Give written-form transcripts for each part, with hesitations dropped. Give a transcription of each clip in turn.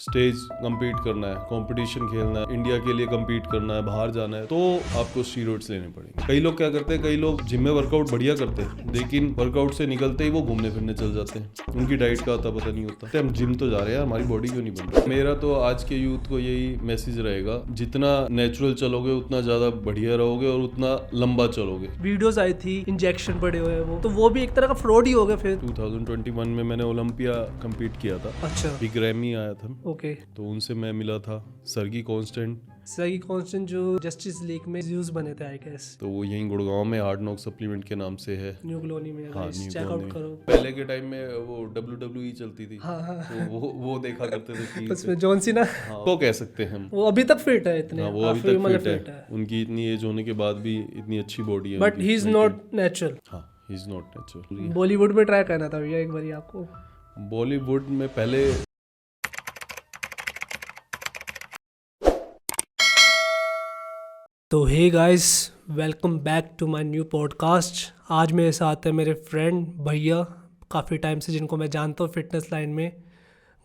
Stage compete करना है, competition खेलना है, इंडिया के लिए compete करना है, बाहर जाना है, तो आपको स्टीरॉइड्स लेने पड़ेंगे। कई लोग क्या करते हैं, कई लोग जिम में वर्कआउट बढ़िया करते हैं, लेकिन वर्कआउट से निकलते ही वो घूमने फिरने चल जाते हैं, उनकी डाइट का अता पता नहीं होता। तो हम जिम तो जा रहे हैं, हमारी बॉडी क्यों नहीं बन रही। मेरा तो आज के यूथ को यही मैसेज रहेगा, जितना नेचुरल चलोगे उतना ज्यादा बढ़िया रहोगे और उतना लंबा चलोगे। वीडियोस आई थी इंजेक्शन पड़े हुए हैं तो वो भी एक तरह का फ्रॉड ही हो गया। फिर 2021 में मैंने ओलंपिया कम्पीट किया था। अच्छा, बिग रैमी आया था। ओके। तो उनसे मैं मिला था, सर्गी कांस्टेंट। सही कांस्टेंट जो जस्टिस लीग में यूज बने थे आई गेस। तो वो यहीं गुड़गांव में हार्ड नॉक सप्लीमेंट के नाम से है। न्यू कॉलोनी में हाँ, guys new check out colony. करो। पहले के टाइम में वो WWE चलती थी। हाँ हाँ, तो वो देखा करते थे टीवी उसमें पे। जॉन सीना हाँ, वो कह सकते हैं हम। वो अभी तक फिट है इतने। हाँ, वो अभी काफी तक मतलब फिट है। उनकी इतनी एज होने के बाद भी इतनी अच्छी बॉडी है। But he is not natural. हाँ, he is not natural. Bollywood में ट्राई करना था भैया एक बार आपको। बॉलीवुड में पहले तो hey guys, welcome back to my new podcast. आज मेरे साथ है मेरे फ्रेंड भैया, काफ़ी टाइम से जिनको मैं जानता हूँ फिटनेस लाइन में,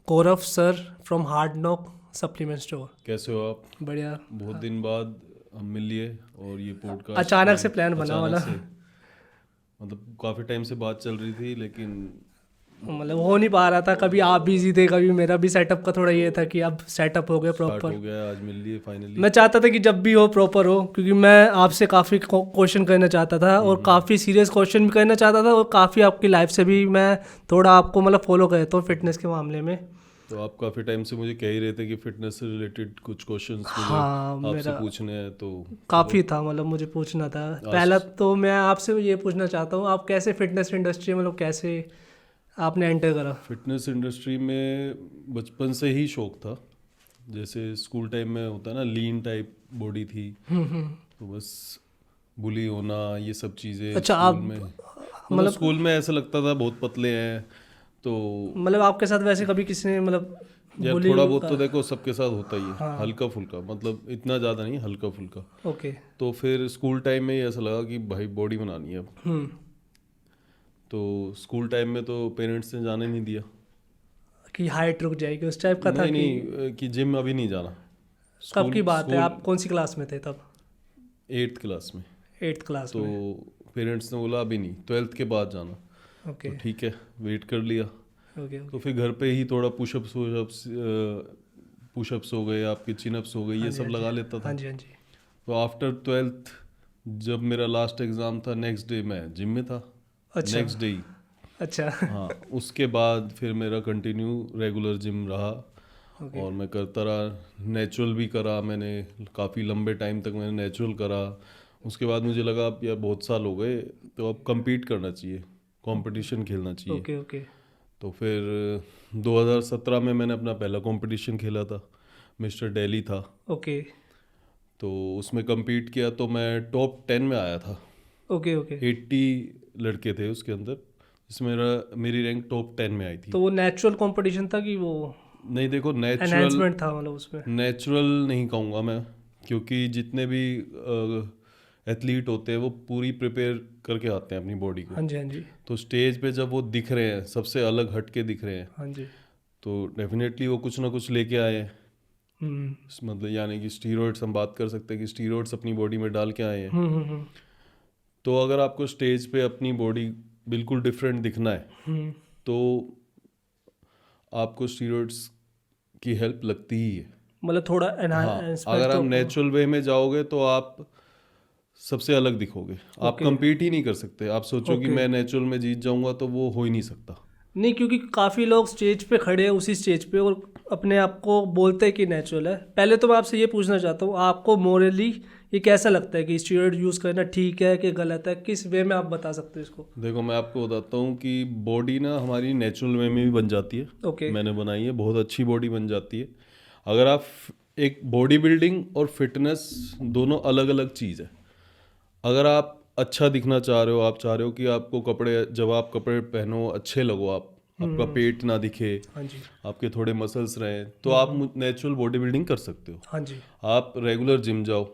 Gaurav sir from Hard Knock supplement store. कैसे हो आप? बढ़िया। बहुत दिन बाद हम मिल लिए और ये पॉडकास्ट अचानक से प्लान बना वाला। मतलब काफ़ी टाइम से बात चल रही थी, लेकिन मतलब हो नहीं पा रहा था। कभी आप बिजी थे, कभी मेरा भी सेटअप का थोड़ा ये था कि अब सेटअप हो गया स्टार्ट प्रॉपर। हो गया, आज मिल लिए फाइनली। मैं चाहता था कि जब भी हो प्रॉपर हो, क्योंकि मैं आपसे काफ़ी क्वेश्चन करना चाहता था और काफ़ी सीरियस क्वेश्चन भी करना चाहता था और काफ़ी आपकी लाइफ से भी मैं थोड़ा आपको मतलब फॉलो करता हूँ फिटनेस के मामले में। तो आप काफ़ी टाइम से मुझे कह ही रहे थे कि फिटनेस से रिलेटेड कुछ क्वेश्चंस हाँ, मुझे आपसे मेरा पूछने हैं, तो काफ़ी था मतलब मुझे पूछना था। पहला तो मैं आपसे ये पूछना चाहता हूँ, आप कैसे फिटनेस इंडस्ट्री मतलब कैसे आपने एंटर करा? फिटनेस इंडस्ट्री में बचपन से ही शौक था। जैसे स्कूल टाइम में होता है ना, लीन टाइप बॉडी थी, तो बस बुली होना, ये सब चीज़ें अच्छा, स्कूल आप में, मतलब स्कूल में ऐसा लगता था बहुत पतले हैं। तो मतलब आपके साथ वैसे कभी किसी ने मतलब यार bully थोड़ा बहुत का- तो देखो सबके साथ होता ही है। हाँ। हल्का फुल्का, मतलब इतना ज़्यादा नहीं, हल्का फुल्का। ओके। तो फिर स्कूल टाइम में ही ऐसा लगा कि भाई बॉडी बनानी है अब। तो स्कूल टाइम में तो पेरेंट्स ने जाने नहीं दिया। कि हाइट रुक जाएगी उस टाइप का था नहीं कि नहीं, कि जिम अभी नहीं जाना। कब की बात है? स्कूल आप कौन सी क्लास में थे तब? 8th क्लास में। 8th क्लास तो में। पेरेंट्स ने बोला अभी नहीं, 12th के बाद जाना। ओके तो ठीक है, वेट कर लिया। ओके तो फिर घर पे ही थोड़ा पुशअप्स हो गए, आपके चिनअप्स हो गए, ये सब लगा लेता था। हाँ जी हाँ जी। तो आफ्टर 12th जब मेरा लास्ट एग्ज़ाम था, नेक्स्ट डे मैं जिम में था। अच्छा नेक्स्ट डे ही। अच्छा। हाँ, उसके बाद फिर मेरा कंटिन्यू रेगुलर जिम रहा ओके और मैं करता रहा। नेचुरल भी करा मैंने, काफ़ी लंबे टाइम तक मैंने नेचुरल करा। उसके बाद मुझे लगा अब यार बहुत साल हो गए, तो अब compete करना चाहिए, कंपटीशन खेलना चाहिए। Okay okay. तो फिर 2017 में मैंने अपना पहला कंपटीशन खेला था, मिस्टर दिल्ली था। ओके तो उसमें compete किया तो मैं टॉप 10 में आया था। Okay okay. 80 लड़के थे उसके अंदर, जिसमें मेरी रैंक टॉप 10 में आई थी। तो वो नेचुरल कंपटीशन था कि वो नहीं देखो, एनहांसमेंट था मतलब उसमें? नेचुरल नहीं कहूँगा मैं, क्योंकि जितने भी एथलीट होते हैं वो पूरी प्रिपेयर करके आते हैं अपनी बॉडी को। हाँ जी हाँ जी तो स्टेज पे जब वो दिख रहे हैं, सबसे अलग हट के दिख रहे हैं, हाँ जी। तो डेफिनेटली वो कुछ ना कुछ लेके आए हैं। मतलब यानी कि स्टीरॉइड्स, हम बात कर सकते हैं कि स्टीरॉइड्स अपनी बॉडी में डाल के आए हैं। तो अगर आपको स्टेज पे अपनी बॉडी बिल्कुल डिफरेंट दिखना है, तो आपको स्टीरॉइड्स की हेल्प लगती ही है। मतलब थोड़ा हाँ, एनहांसमेंट अगर तो आप नेचुरल वे में जाओगे तो आप सबसे अलग दिखोगे। आप ओके compete ही नहीं कर सकते। आप सोचो कि ओके। मैं नेचुरल में जीत जाऊंगा, तो वो हो ही नहीं सकता। नहीं, क्योंकि काफ़ी लोग स्टेज पे खड़े हैं उसी स्टेज पे और अपने आप को बोलते हैं कि नेचुरल है। पहले तो मैं आपसे ये पूछना चाहता हूँ, आपको मोरली ये कैसा लगता है कि स्टीरॉइड यूज़ करना ठीक है कि गलत है? किस वे में आप बता सकते हो इसको? देखो, मैं आपको बताता हूँ कि बॉडी ना हमारी नेचुरल वे में भी बन जाती है। ओके मैंने बनाई है, बहुत अच्छी बॉडी बन जाती है। अगर आप एक बॉडी बिल्डिंग और फिटनेस दोनों अलग अलग चीज़ है। अगर आप अच्छा दिखना चाह रहे हो, आप चाह रहे हो कि आपको कपड़े, जब आप कपड़े पहनो अच्छे लगो, आपका पेट ना दिखे, हाँ जी आपके थोड़े मसल्स रहें, तो आप नेचुरल बॉडी बिल्डिंग कर सकते हो। हाँ जी। आप रेगुलर जिम जाओ,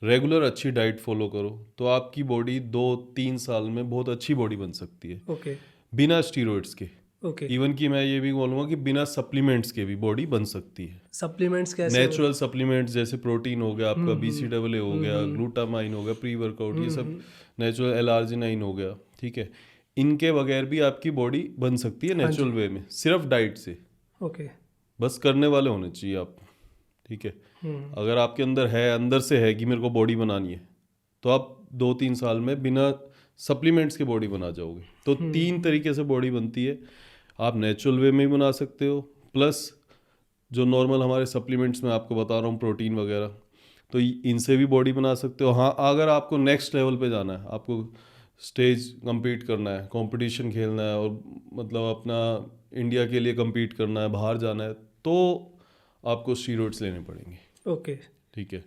रेगुलर अच्छी डाइट फॉलो करो, तो आपकी बॉडी 2-3 साल में बहुत अच्छी बॉडी बन सकती है, ओके बिना स्टीरॉइड्स के। ओके, इवन कि मैं ये भी बोलूँगा कि बिना सप्लीमेंट्स के भी बॉडी बन सकती है। सप्लीमेंट्स कैसे? नेचुरल सप्लीमेंट्स जैसे प्रोटीन हो गया आपका, BCAA हो गया, ग्लूटामाइन हो गया, प्री वर्कआउट, ये सब नेचुरल L-आर्जिनाइन हो गया, ठीक है। इनके बगैर भी आपकी बॉडी बन सकती है हाँ नेचुरल वे में, सिर्फ डाइट से। ओके। बस करने वाले होने चाहिए आप, ठीक है। अगर आपके अंदर है, अंदर से है कि मेरे को बॉडी बनानी है, तो आप 2-3 साल में बिना सप्लीमेंट्स के बॉडी बना जाओगे। तो 3 तरीके से बॉडी बनती है। आप नेचुरल वे में भी बना सकते हो, प्लस जो नॉर्मल हमारे सप्लीमेंट्स में आपको बता रहा हूँ, प्रोटीन वगैरह, तो इनसे भी बॉडी बना सकते हो। हाँ, अगर आपको नेक्स्ट लेवल पे जाना है, आपको स्टेज compete करना है, कंपटीशन खेलना है, और मतलब अपना इंडिया के लिए compete करना है, बाहर जाना है, तो आपको स्टीरॉइड्स लेने पड़ेंगे, ओके, ठीक है।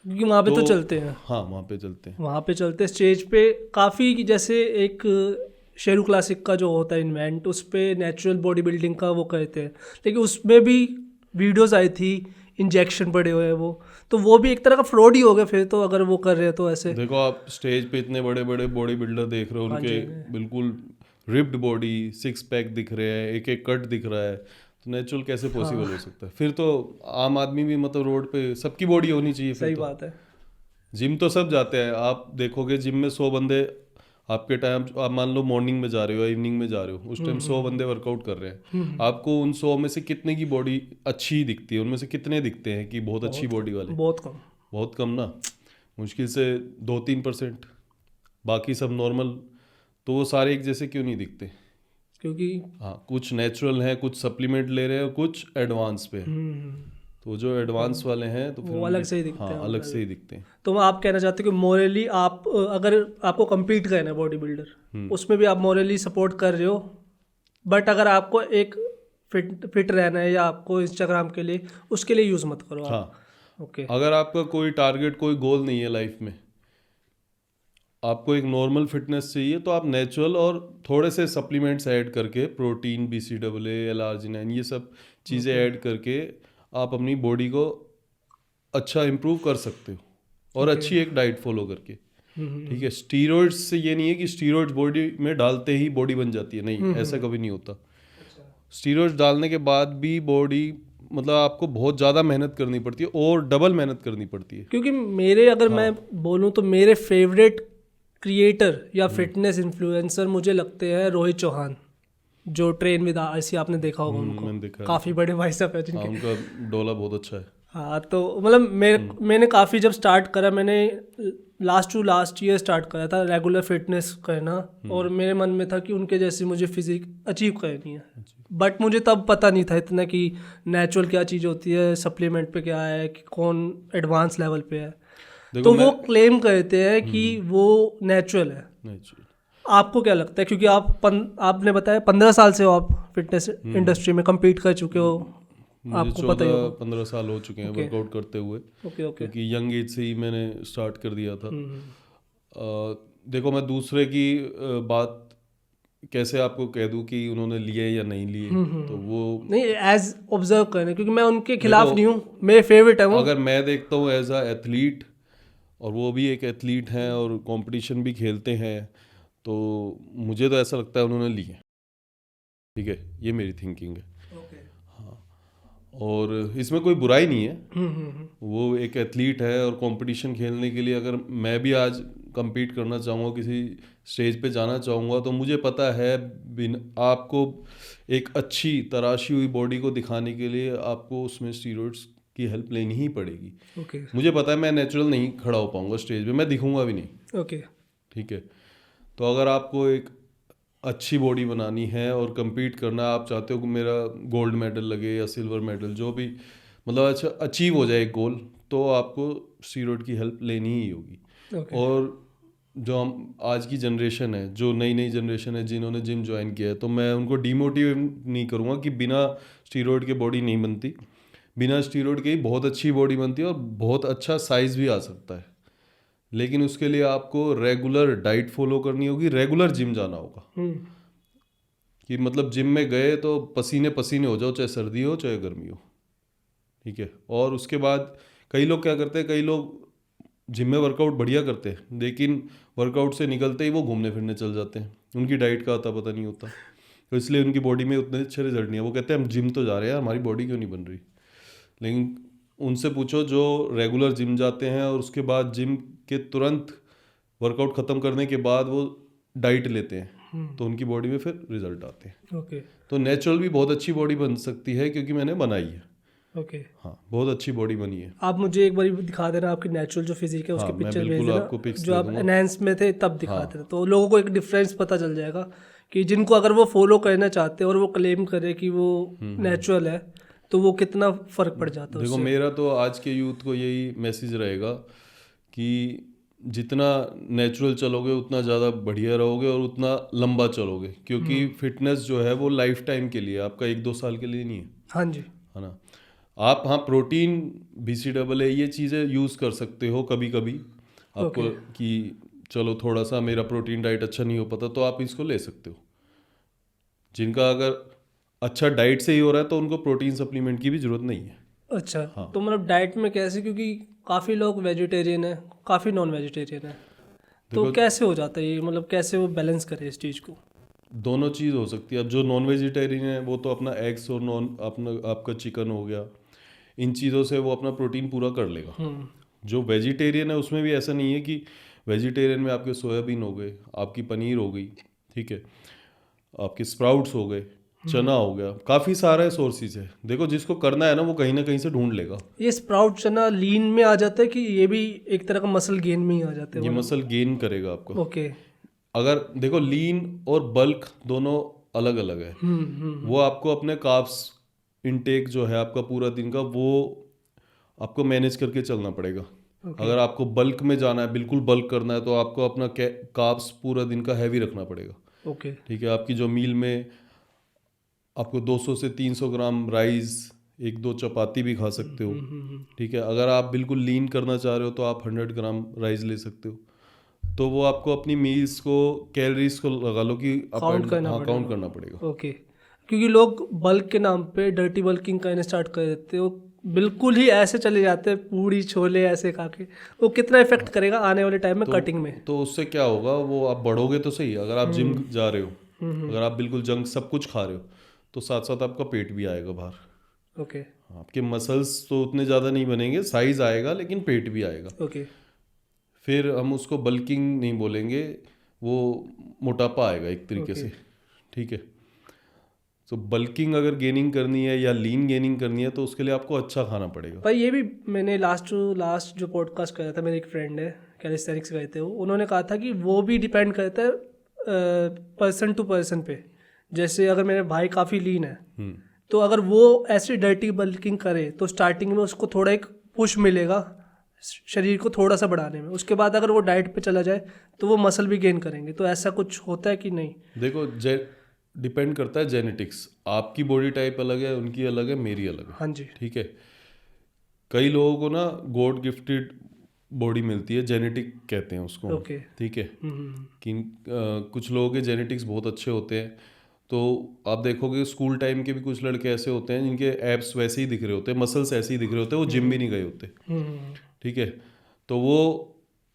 क्योंकि वहाँ पे तो चलते हैं। हाँ, वहाँ पे चलते हैं। वहाँ पे चलते स्टेज पे काफ़ी, जैसे एक शेरू क्लासिक का जो होता है इन्वेंट, उस पे नेचुरल बॉडी बिल्डिंग का वो कहते हैं, लेकिन उसमें भी वीडियोस आई थी इंजेक्शन पड़े हुए हैं, तो वो भी एक तरह का फ्रॉड ही हो गया फिर तो, अगर वो कर रहे हैं तो ऐसे। देखो, आप स्टेज पे इतने बड़े बड़े बॉडी बिल्डर देख रहे हो, हाँ उनके बिल्कुल रिप्ड बॉडी, 6 पैक दिख रहे हैं, एक एक कट दिख रहा है, तो नेचुरल कैसे पॉसिबल हो सकता है? फिर तो आम आदमी भी, मतलब रोड पे सबकी बॉडी होनी चाहिए फिर सही तो। बात है। जिम तो सब जाते हैं, आप देखोगे जिम में 100 बंदे आपके टाइम, आप मान लो मॉर्निंग में जा रहे हो या इवनिंग में जा रहे हो, उस टाइम 100 बंदे वर्कआउट कर रहे हैं, आपको उन 100 में से कितने की बॉडी अच्छी दिखती है? उनमें से कितने दिखते हैं कि बहुत अच्छी बॉडी वाले? बहुत कम। बहुत कम ना, मुश्किल से 2-3%। बाकी सब नॉर्मल, तो वो सारे एक जैसे क्यों नहीं दिखते? क्योंकि हाँ, कुछ नेचुरल हैं, कुछ सप्लीमेंट ले रहे हैं, और कुछ एडवांस पे हैं। तो जो एडवांस वाले हैं तो फिर वो अलग से ही दिखते हाँ, हैं, अलग से ही दिखते हैं। तो आप कहना चाहते हो कि मोरली आप, अगर आपको compete करना है बॉडी बिल्डर, उसमें भी आप मोरली सपोर्ट कर रहे हो, बट अगर आपको एक फिट रहना है या आपको इंस्टाग्राम के लिए, उसके लिए यूज़ मत करो आप। हाँ, ओके, अगर आपका कोई टारगेट, कोई गोल नहीं है लाइफ में, आपको एक नॉर्मल फिटनेस चाहिए, तो आप नेचुरल और थोड़े से सप्लीमेंट्स ऐड करके, प्रोटीन, BCAA, L-आर्जिनाइन, ये सब चीज़ें ऐड करके आप अपनी बॉडी को अच्छा इम्प्रूव कर सकते हो, और अच्छी एक डाइट फॉलो करके, ठीक है। स्टीरॉइड्स से ये नहीं है कि स्टीरॉइड्स बॉडी में डालते ही बॉडी बन जाती है, नहीं, ऐसा कभी नहीं होता। स्टीरॉइड्स डालने के बाद भी बॉडी, मतलब आपको बहुत ज़्यादा मेहनत करनी पड़ती है, और डबल मेहनत करनी पड़ती है। क्योंकि मेरे, अगर मैं बोलूँ तो मेरे फेवरेट क्रिएटर या फिटनेस इन्फ्लुएंसर मुझे लगते हैं रोहित चौहान, जो ट्रेन विद आरसी, आपने देखा होगा उनको, मैंने देखा है। काफ़ी बड़े भाई साहब है हाँ, जिनके। उनका डोला बहुत अच्छा है। हाँ, तो मतलब मैंने काफ़ी जब स्टार्ट करा, मैंने लास्ट ईयर स्टार्ट करा था रेगुलर फिटनेस करना, और मेरे मन में था कि उनके जैसी मुझे फिजिक अचीव करनी है, बट मुझे तब पता नहीं था इतना कि नेचुरल क्या चीज़ होती है, सप्लीमेंट पे क्या है, कि कौन एडवांस लेवल पे है। तो वो क्लेम करते हैं कि वो नेचुरल है। आपको क्या लगता है? क्योंकि आपने बताया 15 साल से हो आप फिटनेस इंडस्ट्री में compete कर चुके हो, आपको पता ही होगा। 14-15 साल हो चुके हैं वर्कआउट करते हुए, ओके, क्योंकि यंग एज से ही मैंने स्टार्ट कर दिया था। देखो, मैं दूसरे की बात कैसे आपको कह दूं कि उन्होंने लिए या नहीं लिए, तो वो नहीं, एज ऑब्जर्व करने, क्योंकि मैं उनके खिलाफ नहीं हूँ, मेरे फेवरेट है वो। अगर मैं देखता हूँ एज अ एथलीट, और वो भी एक एथलीट हैं और कंपटीशन भी खेलते हैं, तो मुझे तो ऐसा लगता है उन्होंने लिए, ठीक है। ये मेरी थिंकिंग है। हाँ, और इसमें कोई बुराई नहीं है। वो एक एथलीट है, और कंपटीशन खेलने के लिए अगर मैं भी आज compete करना चाहूँगा, किसी स्टेज पे जाना चाहूँगा, तो मुझे पता है आपको एक अच्छी तराशी हुई बॉडी को दिखाने के लिए आपको उसमें स्टीरॉइड्स की हेल्प लेनी ही पड़ेगी। मुझे पता है मैं नेचुरल नहीं खड़ा हो पाऊँगा स्टेज पे, मैं दिखूंगा भी नहीं, ठीक है। तो अगर आपको एक अच्छी बॉडी बनानी है और compete करना, आप चाहते हो कि मेरा गोल्ड मेडल लगे या सिल्वर मेडल, जो भी मतलब अच्छा अचीव हो जाए एक गोल, तो आपको स्टीरॉइड की हेल्प लेनी ही होगी। और जो हम आज की जनरेशन है, जो नई जनरेशन है जिन्होंने जिम ज्वाइन किया है, तो मैं उनको डिमोटिवेट नहीं करूँगा कि बिना स्टीरॉइड के बॉडी नहीं बनती। बिना स्टीरॉइड के ही बहुत अच्छी बॉडी बनती है, और बहुत अच्छा साइज भी आ सकता है, लेकिन उसके लिए आपको रेगुलर डाइट फॉलो करनी होगी, रेगुलर जिम जाना होगा। कि मतलब जिम में गए तो पसीने पसीने हो जाओ, चाहे सर्दी हो चाहे गर्मी हो, ठीक है। और उसके बाद कई लोग क्या करते हैं, कई लोग जिम में वर्कआउट बढ़िया करते हैं, लेकिन वर्कआउट से निकलते ही वो घूमने फिरने चल जाते हैं, उनकी डाइट का अता पता नहीं होता। तो इसलिए उनकी बॉडी में उतने अच्छे रिजल्ट नहीं है। वो कहते हैं हम जिम तो जा रहे हैं, हमारी बॉडी क्यों नहीं बन रही। लेकिन उनसे पूछो जो रेगुलर जिम जाते हैं और उसके बाद जिम के तुरंत वर्कआउट ख़त्म करने के बाद वो डाइट लेते हैं, तो उनकी बॉडी में फिर रिजल्ट आते हैं। ओके तो नेचुरल भी बहुत अच्छी बॉडी बन सकती है, क्योंकि मैंने बनाई है। ओके। हाँ, बहुत अच्छी बॉडी बनी है। आप मुझे एक बार दिखा देना आपकी नेचुरल जो फिजिक है, उसके हाँ, मैं पिक्चर भेज बिल्कुल देना, आपको pics जो दे आप दूंगा। एनहांस में थे तब दिखा हाँ। देना, तो लोगों को एक डिफरेंस पता चल जाएगा कि जिनको अगर वो फॉलो करना चाहते हैं और वो क्लेम करे कि वो नेचुरल है, तो वो कितना फर्क पड़ जाता है देखो, उससे। मेरा तो आज के यूथ को यही मैसेज रहेगा कि जितना नेचुरल चलोगे उतना ज़्यादा बढ़िया रहोगे और उतना लंबा चलोगे, क्योंकि फिटनेस जो है वो लाइफ टाइम के लिए, आपका 1-2 साल के लिए नहीं है, हाँ जी। है ना। आप हाँ प्रोटीन, BCAA ये चीज़ें यूज़ कर सकते हो कभी कभी आपको, कि चलो थोड़ा सा मेरा प्रोटीन डाइट अच्छा नहीं हो पाता, तो आप इसको ले सकते हो। जिनका अगर अच्छा डाइट से ही हो रहा है तो उनको प्रोटीन सप्लीमेंट की भी ज़रूरत नहीं है। अच्छा, हाँ। तो मतलब डाइट में कैसे, क्योंकि काफ़ी लोग वेजिटेरियन है, काफ़ी नॉन वेजिटेरियन है, तो कैसे हो जाता है ये, मतलब कैसे वो बैलेंस करे इस चीज़ को? दोनों चीज़ हो सकती है। अब जो नॉन वेजिटेरियन है वो तो अपना एग्स और आपका चिकन हो गया, इन चीज़ों से वो अपना प्रोटीन पूरा कर लेगा। जो वेजिटेरियन है उसमें भी ऐसा नहीं है कि वेजिटेरियन में आपके सोयाबीन हो गए, आपकी पनीर हो गई, ठीक है, आपके स्प्राउट्स हो गए, चना हो गया, काफ़ी सारे सोर्सेज है। देखो, जिसको करना है ना वो कहीं ना कहीं से ढूंढ लेगा। ये स्प्राउट चना लीन में आ जाता है कि ये भी एक तरह का मसल गेन में ही आ जाते हैं? ये मसल गेन करेगा आपको। ओके। अगर देखो, लीन और बल्क दोनों अलग अलग है। वो आपको अपने कार्ब्स इनटेक जो है आपका पूरा दिन का, वो आपको मैनेज करके चलना पड़ेगा। अगर आपको बल्क में जाना है, बिल्कुल बल्क करना है, तो आपको अपना कार्ब्स पूरा दिन का हैवी रखना पड़ेगा। ओके। ठीक है, आपकी जो मील में आपको 200 से 300 ग्राम राइस, 1-2 चपाती भी खा सकते हो। ठीक है, अगर आप बिल्कुल लीन करना चाह रहे हो तो आप 100 ग्राम राइस ले सकते हो। तो वो आपको अपनी मील्स को, कैलोरीज को लगा लो कि काउंट करना पड़ेगा। ओके। क्योंकि लोग बल्क के नाम पे डर्टी बल्किंग करना स्टार्ट कर देते हैं, वो बिल्कुल ही ऐसे चले जाते हैं पूड़ी छोले ऐसे खा के, वो कितना इफेक्ट करेगा आने वाले टाइम में कटिंग में? तो उससे क्या होगा, वो आप बढ़ोगे तो सही। अगर आप जिम जा रहे हो, अगर आप बिल्कुल जंक सब कुछ खा रहे हो, तो साथ साथ आपका पेट भी आएगा बाहर। ओके। आपके मसल्स तो उतने ज़्यादा नहीं बनेंगे, साइज आएगा, लेकिन पेट भी आएगा। ओके। फिर हम उसको बल्किंग नहीं बोलेंगे, वो मोटापा आएगा एक तरीके से। ठीक है, तो बल्किंग अगर गेनिंग करनी है या लीन गेनिंग करनी है तो उसके लिए आपको अच्छा खाना पड़ेगा। पर ये भी मैंने लास्ट जो पॉडकास्ट करा था, मेरे एक फ्रेंड है कैलिस्थेनिक्स गए थे, वो उन्होंने कहा था कि वो भी डिपेंड करता है पर्सन टू पर्सन पे। जैसे अगर मेरे भाई काफ़ी लीन है, तो अगर वो ऐसे डर्टी बल्किंग करे तो स्टार्टिंग में उसको थोड़ा एक पुश मिलेगा शरीर को थोड़ा सा बढ़ाने में, उसके बाद अगर वो डाइट पे चला जाए तो वो मसल भी गेन करेंगे। तो ऐसा कुछ होता है कि नहीं? देखो, डिपेंड करता है जेनेटिक्स। आपकी बॉडी टाइप अलग है, उनकी अलग है, मेरी अलग है। हाँ जी। ठीक है, कई लोगों को ना गॉड गिफ्टेड बॉडी मिलती है, जेनेटिक कहते हैं उसको। ओके। ठीक है, कि कुछ लोगों के जेनेटिक्स बहुत अच्छे होते हैं। तो आप देखोगे स्कूल टाइम के भी कुछ लड़के ऐसे होते हैं जिनके एब्स वैसे ही दिख रहे होते हैं, मसल्स ऐसे ही दिख रहे होते हैं, वो जिम भी नहीं गए होते। ठीक है, तो वो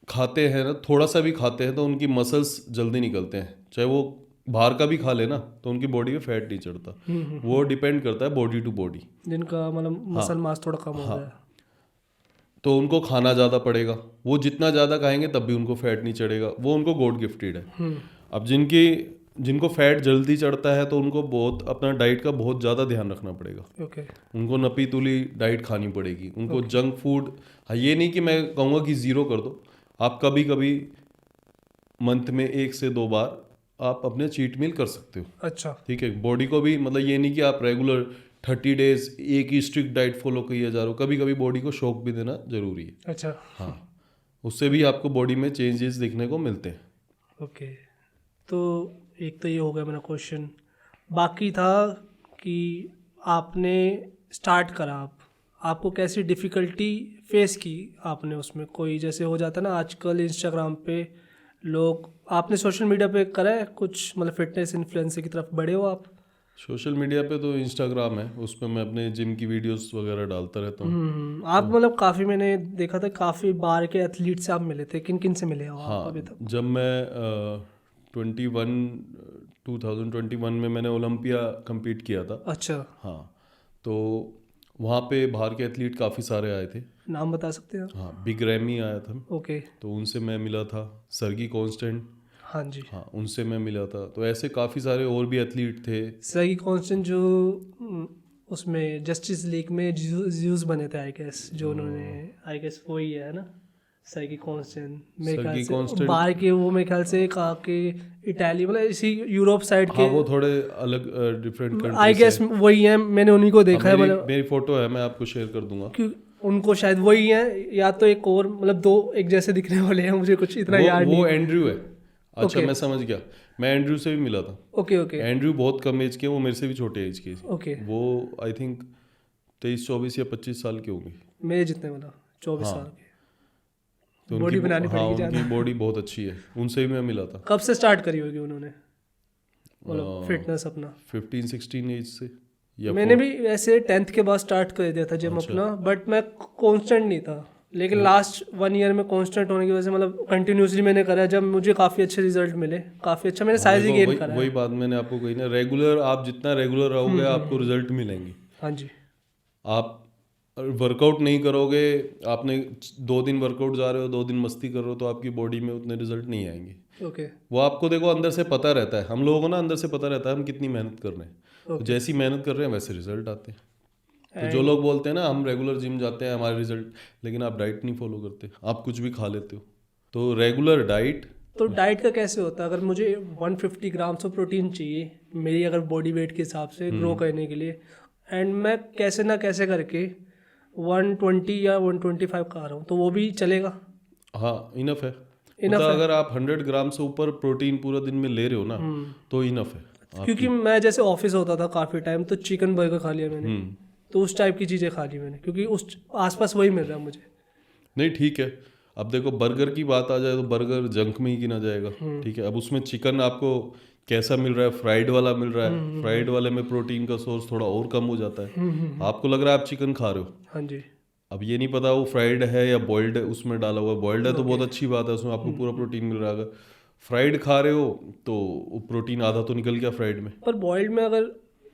खाते हैं ना, थोड़ा सा भी खाते हैं तो उनकी मसल्स जल्दी निकलते हैं। चाहे वो बाहर का भी खा लेना तो उनकी बॉडी में फैट नहीं चढ़ता। वो डिपेंड करता है बॉडी टू बॉडी, जिनका मतलब मसल मास थोड़ा कम हो गया तो उनको खाना ज़्यादा पड़ेगा। वो जितना ज़्यादा खाएंगे तब भी उनको फैट नहीं चढ़ेगा, वो उनको गॉड गिफ्टेड है। अब जिनको फैट जल्दी चढ़ता है तो उनको बहुत अपना डाइट का बहुत ज़्यादा ध्यान रखना पड़ेगा। ओके। उनको नपी तुली डाइट खानी पड़ेगी। उनको जंक फूड, ये नहीं कि मैं कहूँगा कि ज़ीरो कर दो, आप कभी कभी मंथ में 1 से 2 बार आप अपने चीट मील कर सकते हो। अच्छा। ठीक है, बॉडी को भी, मतलब ये नहीं कि आप रेगुलर 30 डेज एक ही स्ट्रिक्ट डाइट फॉलो किया जा रहा हो। कभी कभी बॉडी को शौक भी देना जरूरी है। अच्छा। हाँ, उससे भी आपको बॉडी में चेंजेस दिखने को मिलते हैं। ओके, तो एक तो ये हो गया मेरा क्वेश्चन। बाकी था कि आपने स्टार्ट करा, आपको कैसी डिफ़िकल्टी फेस की आपने उसमें? कोई जैसे हो जाता ना आजकल इंस्टाग्राम पे लोग, आपने सोशल मीडिया पे करा है कुछ, मतलब फिटनेस इन्फ्लुएंसर की तरफ बढ़े हो आप? सोशल मीडिया पे तो इंस्टाग्राम है, उस पर मैं अपने जिम की वीडियोस वगैरह डालता रहता हूँ। आप मतलब काफ़ी, मैंने देखा था काफ़ी बाहर के एथलीट से आप मिले थे, किन किन से मिले हो आप हाँ, अभी तक? जब मैं 21 2021 में मैंने ओलंपिया compete किया था। अच्छा, हाँ, तो वहाँ पे बाहर के एथलीट काफ़ी सारे आए थे। नाम बता सकते हैं आप? हाँ, बिग रैमी आया था, ओके, तो उनसे मैं मिला था। सर्गी कॉन्स्टेंट, हाँ जी। हाँ उनसे मैं मिला था। तो ऐसे काफ़ी सारे और भी एथलीट थे। सही कॉन्स्टेंट जो उसमें जस्टिस लीग में ज्यूस बने थे आई गेस, जो उन्होंने आई गेस वही है ना, सही कॉन्स्टेंट मेरे ख्याल सर्गी से कॉन्स्टेंट, बाहर के वो मेरे ख्याल से कहा कि इटाली मतलब इसी यूरोप साइड हाँ वो के थोड़े अलग डिफरेंट आई कंट्री गेस से। वही है, मैंने उन्हीं को हाँ, देखा है मतलब मेरी फोटो है, मैं आपको शेयर कर दूंगा। कि उनको शायद वही है, या तो एक और मतलब दो एक जैसे दिखने वाले हैं, मुझे कुछ इतना याद वो नहीं। एंड्रयू है। अच्छा, Okay. मैं समझ गया, मैं एंड्रयू से भी मिला था। ओके ओके एंड्रयू बहुत कम एज के, वो मेरे से भी छोटे एज के। ओके, वो आई थिंक 23, 24 या 25 साल के होंगे। मेरे जितने मतलब 24 हाँ। साल के। तो बॉडी बनानी हाँ, पड़ेगी उनकी ज़्यादा। बॉडी बहुत अच्छी है, उनसे भी मैं मिला था। कब से स्टार्ट करी होगी उन्होंने मतलब फिटनेस अपना? 15-16 एज से या मैंने भी ऐसे 10th के बाद स्टार्ट कर दिया था जिम अच्छा। अपना, बट मैं कांस्टेंट नहीं था। लेकिन लास्ट 1 ईयर में कांस्टेंट होने की वजह से मतलब कंटिन्यूसली मैंने करा, जब मुझे काफ़ी अच्छे रिजल्ट मिले, काफ़ी अच्छा मैंने हाँ, साइज ही देखो, गेन करा वही है। बात मैंने आपको कही ना, रेगुलर आप जितना रेगुलर रहोगे आपको रिजल्ट मिलेंगे। हाँ जी, आप वर्कआउट नहीं करोगे, आपने 2 दिन वर्कआउट जा रहे हो, 2 दिन मस्ती कर रहे हो, तो आपकी बॉडी में उतने रिजल्ट नहीं आएंगे। ओके वो आपको देखो अंदर से पता रहता है, हम लोगों को ना अंदर से पता रहता है हम कितनी मेहनत कर रहे हैं। तो ओके। जैसी मेहनत कर रहे हैं वैसे रिजल्ट आते हैं। तो जो एंड लोग बोलते हैं ना हम रेगुलर जिम जाते हैं हमारे रिजल्ट, लेकिन आप डाइट नहीं फॉलो करते, आप कुछ भी खा लेते हो। तो रेगुलर डाइट। तो डाइट का कैसे होता है? अगर मुझे 150 ग्राम्स ऑफ प्रोटीन चाहिए मेरी अगर बॉडी वेट के हिसाब से ग्रो करने के लिए, एंड मैं कैसे ना कैसे करके 120 या 125 खा रहा हूँ, तो वो भी चलेगा? हाँ, इनफ है। इनफ मतलब है। अगर आप 100 ग्राम से ऊपर प्रोटीन पूरा दिन में ले रहे हो ना, तो इनफ है क्योंकि मैं जैसे ऑफिस होता था काफ़ी टाइम, तो चिकन बर्गर खा लिया मैंने, तो उस टाइप की चीज़ें खा ली मैंने, क्योंकि उस आसपास वही मिल रहा है मुझे। नहीं, ठीक है। अब देखो बर्गर की बात आ जाए तो बर्गर जंक में ही गिना जाएगा। ठीक है, अब उसमें चिकन आपको कैसा मिल रहा है, फ्राइड वाला मिल रहा है। फ्राइड वाले में प्रोटीन का सोर्स थोड़ा और कम हो जाता है। आपको लग रहा है आप चिकन खा रहे हो, हाँ जी, अब ये नहीं पता वो फ्राइड है या बॉइल्ड है, उसमें डाला हुआ है। बॉइल्ड है तो बहुत अच्छी बात है, उसमें आपको पूरा प्रोटीन मिल रहा है। अगर फ्राइड खा रहे हो तो वो प्रोटीन आधा तो निकल गया फ्राइड में। पर बॉइल्ड में अगर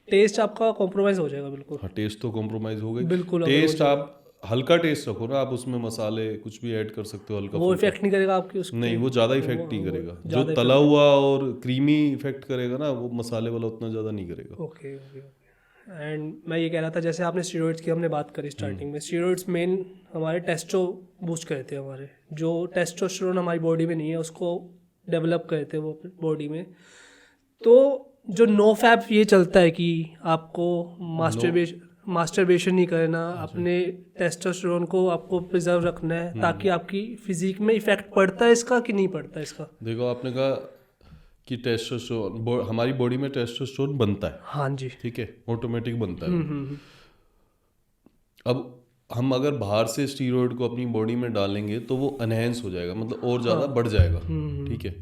टेस्ट आपका कॉम्प्रोमाइज़ हो जाएगा बिल्कुल। हाँ, टेस्ट तो कॉम्प्रोमाइज हो गई। बिल्कुल, अगर हो टेस्ट आप हल्का टेस्ट रखो ना, आप उसमें मसाले कुछ भी ऐड कर सकते हो हल्का वो फुल्का। इफेक्ट नहीं करेगा आपकी उसके? नहीं, वो ज़्यादा इफेक्ट नहीं करेगा। जो ज़्यादा तला हुआ और क्रीमी इफेक्ट करेगा ना, वो मसाले वाला उतना ज़्यादा नहीं करेगा। Okay okay okay. एंड मैं ये कह रहा था, जैसे आपने स्टीरॉइड्स की हमने बात करी स्टार्टिंग में, स्टीरॉइड्स मेन हमारे टेस्टो बूस्ट करते हैं, हमारे जो टेस्टोस्टेरोन हमारी बॉडी में नहीं है उसको डेवलप करते हैं वो बॉडी में। तो जो नो फैप ये चलता है कि आपको मास्टरबेशन नहीं करना, अपने टेस्टोस्टेरोन को आपको प्रिजर्व रखना है, ताकि आपकी फिजिक में इफेक्ट पड़ता है इसका कि नहीं पड़ता इसका? देखो, आपने कहा कि टेस्टोस्टेरोन, हमारी बॉडी में टेस्टोस्टेरोन बनता है। हाँ जी। ठीक है, ऑटोमेटिक बनता है। अब हम अगर बाहर से स्टीरॉयड को अपनी बॉडी में डालेंगे तो वो एनहेंस हो जाएगा, मतलब और ज़्यादा बढ़ जाएगा। ठीक है,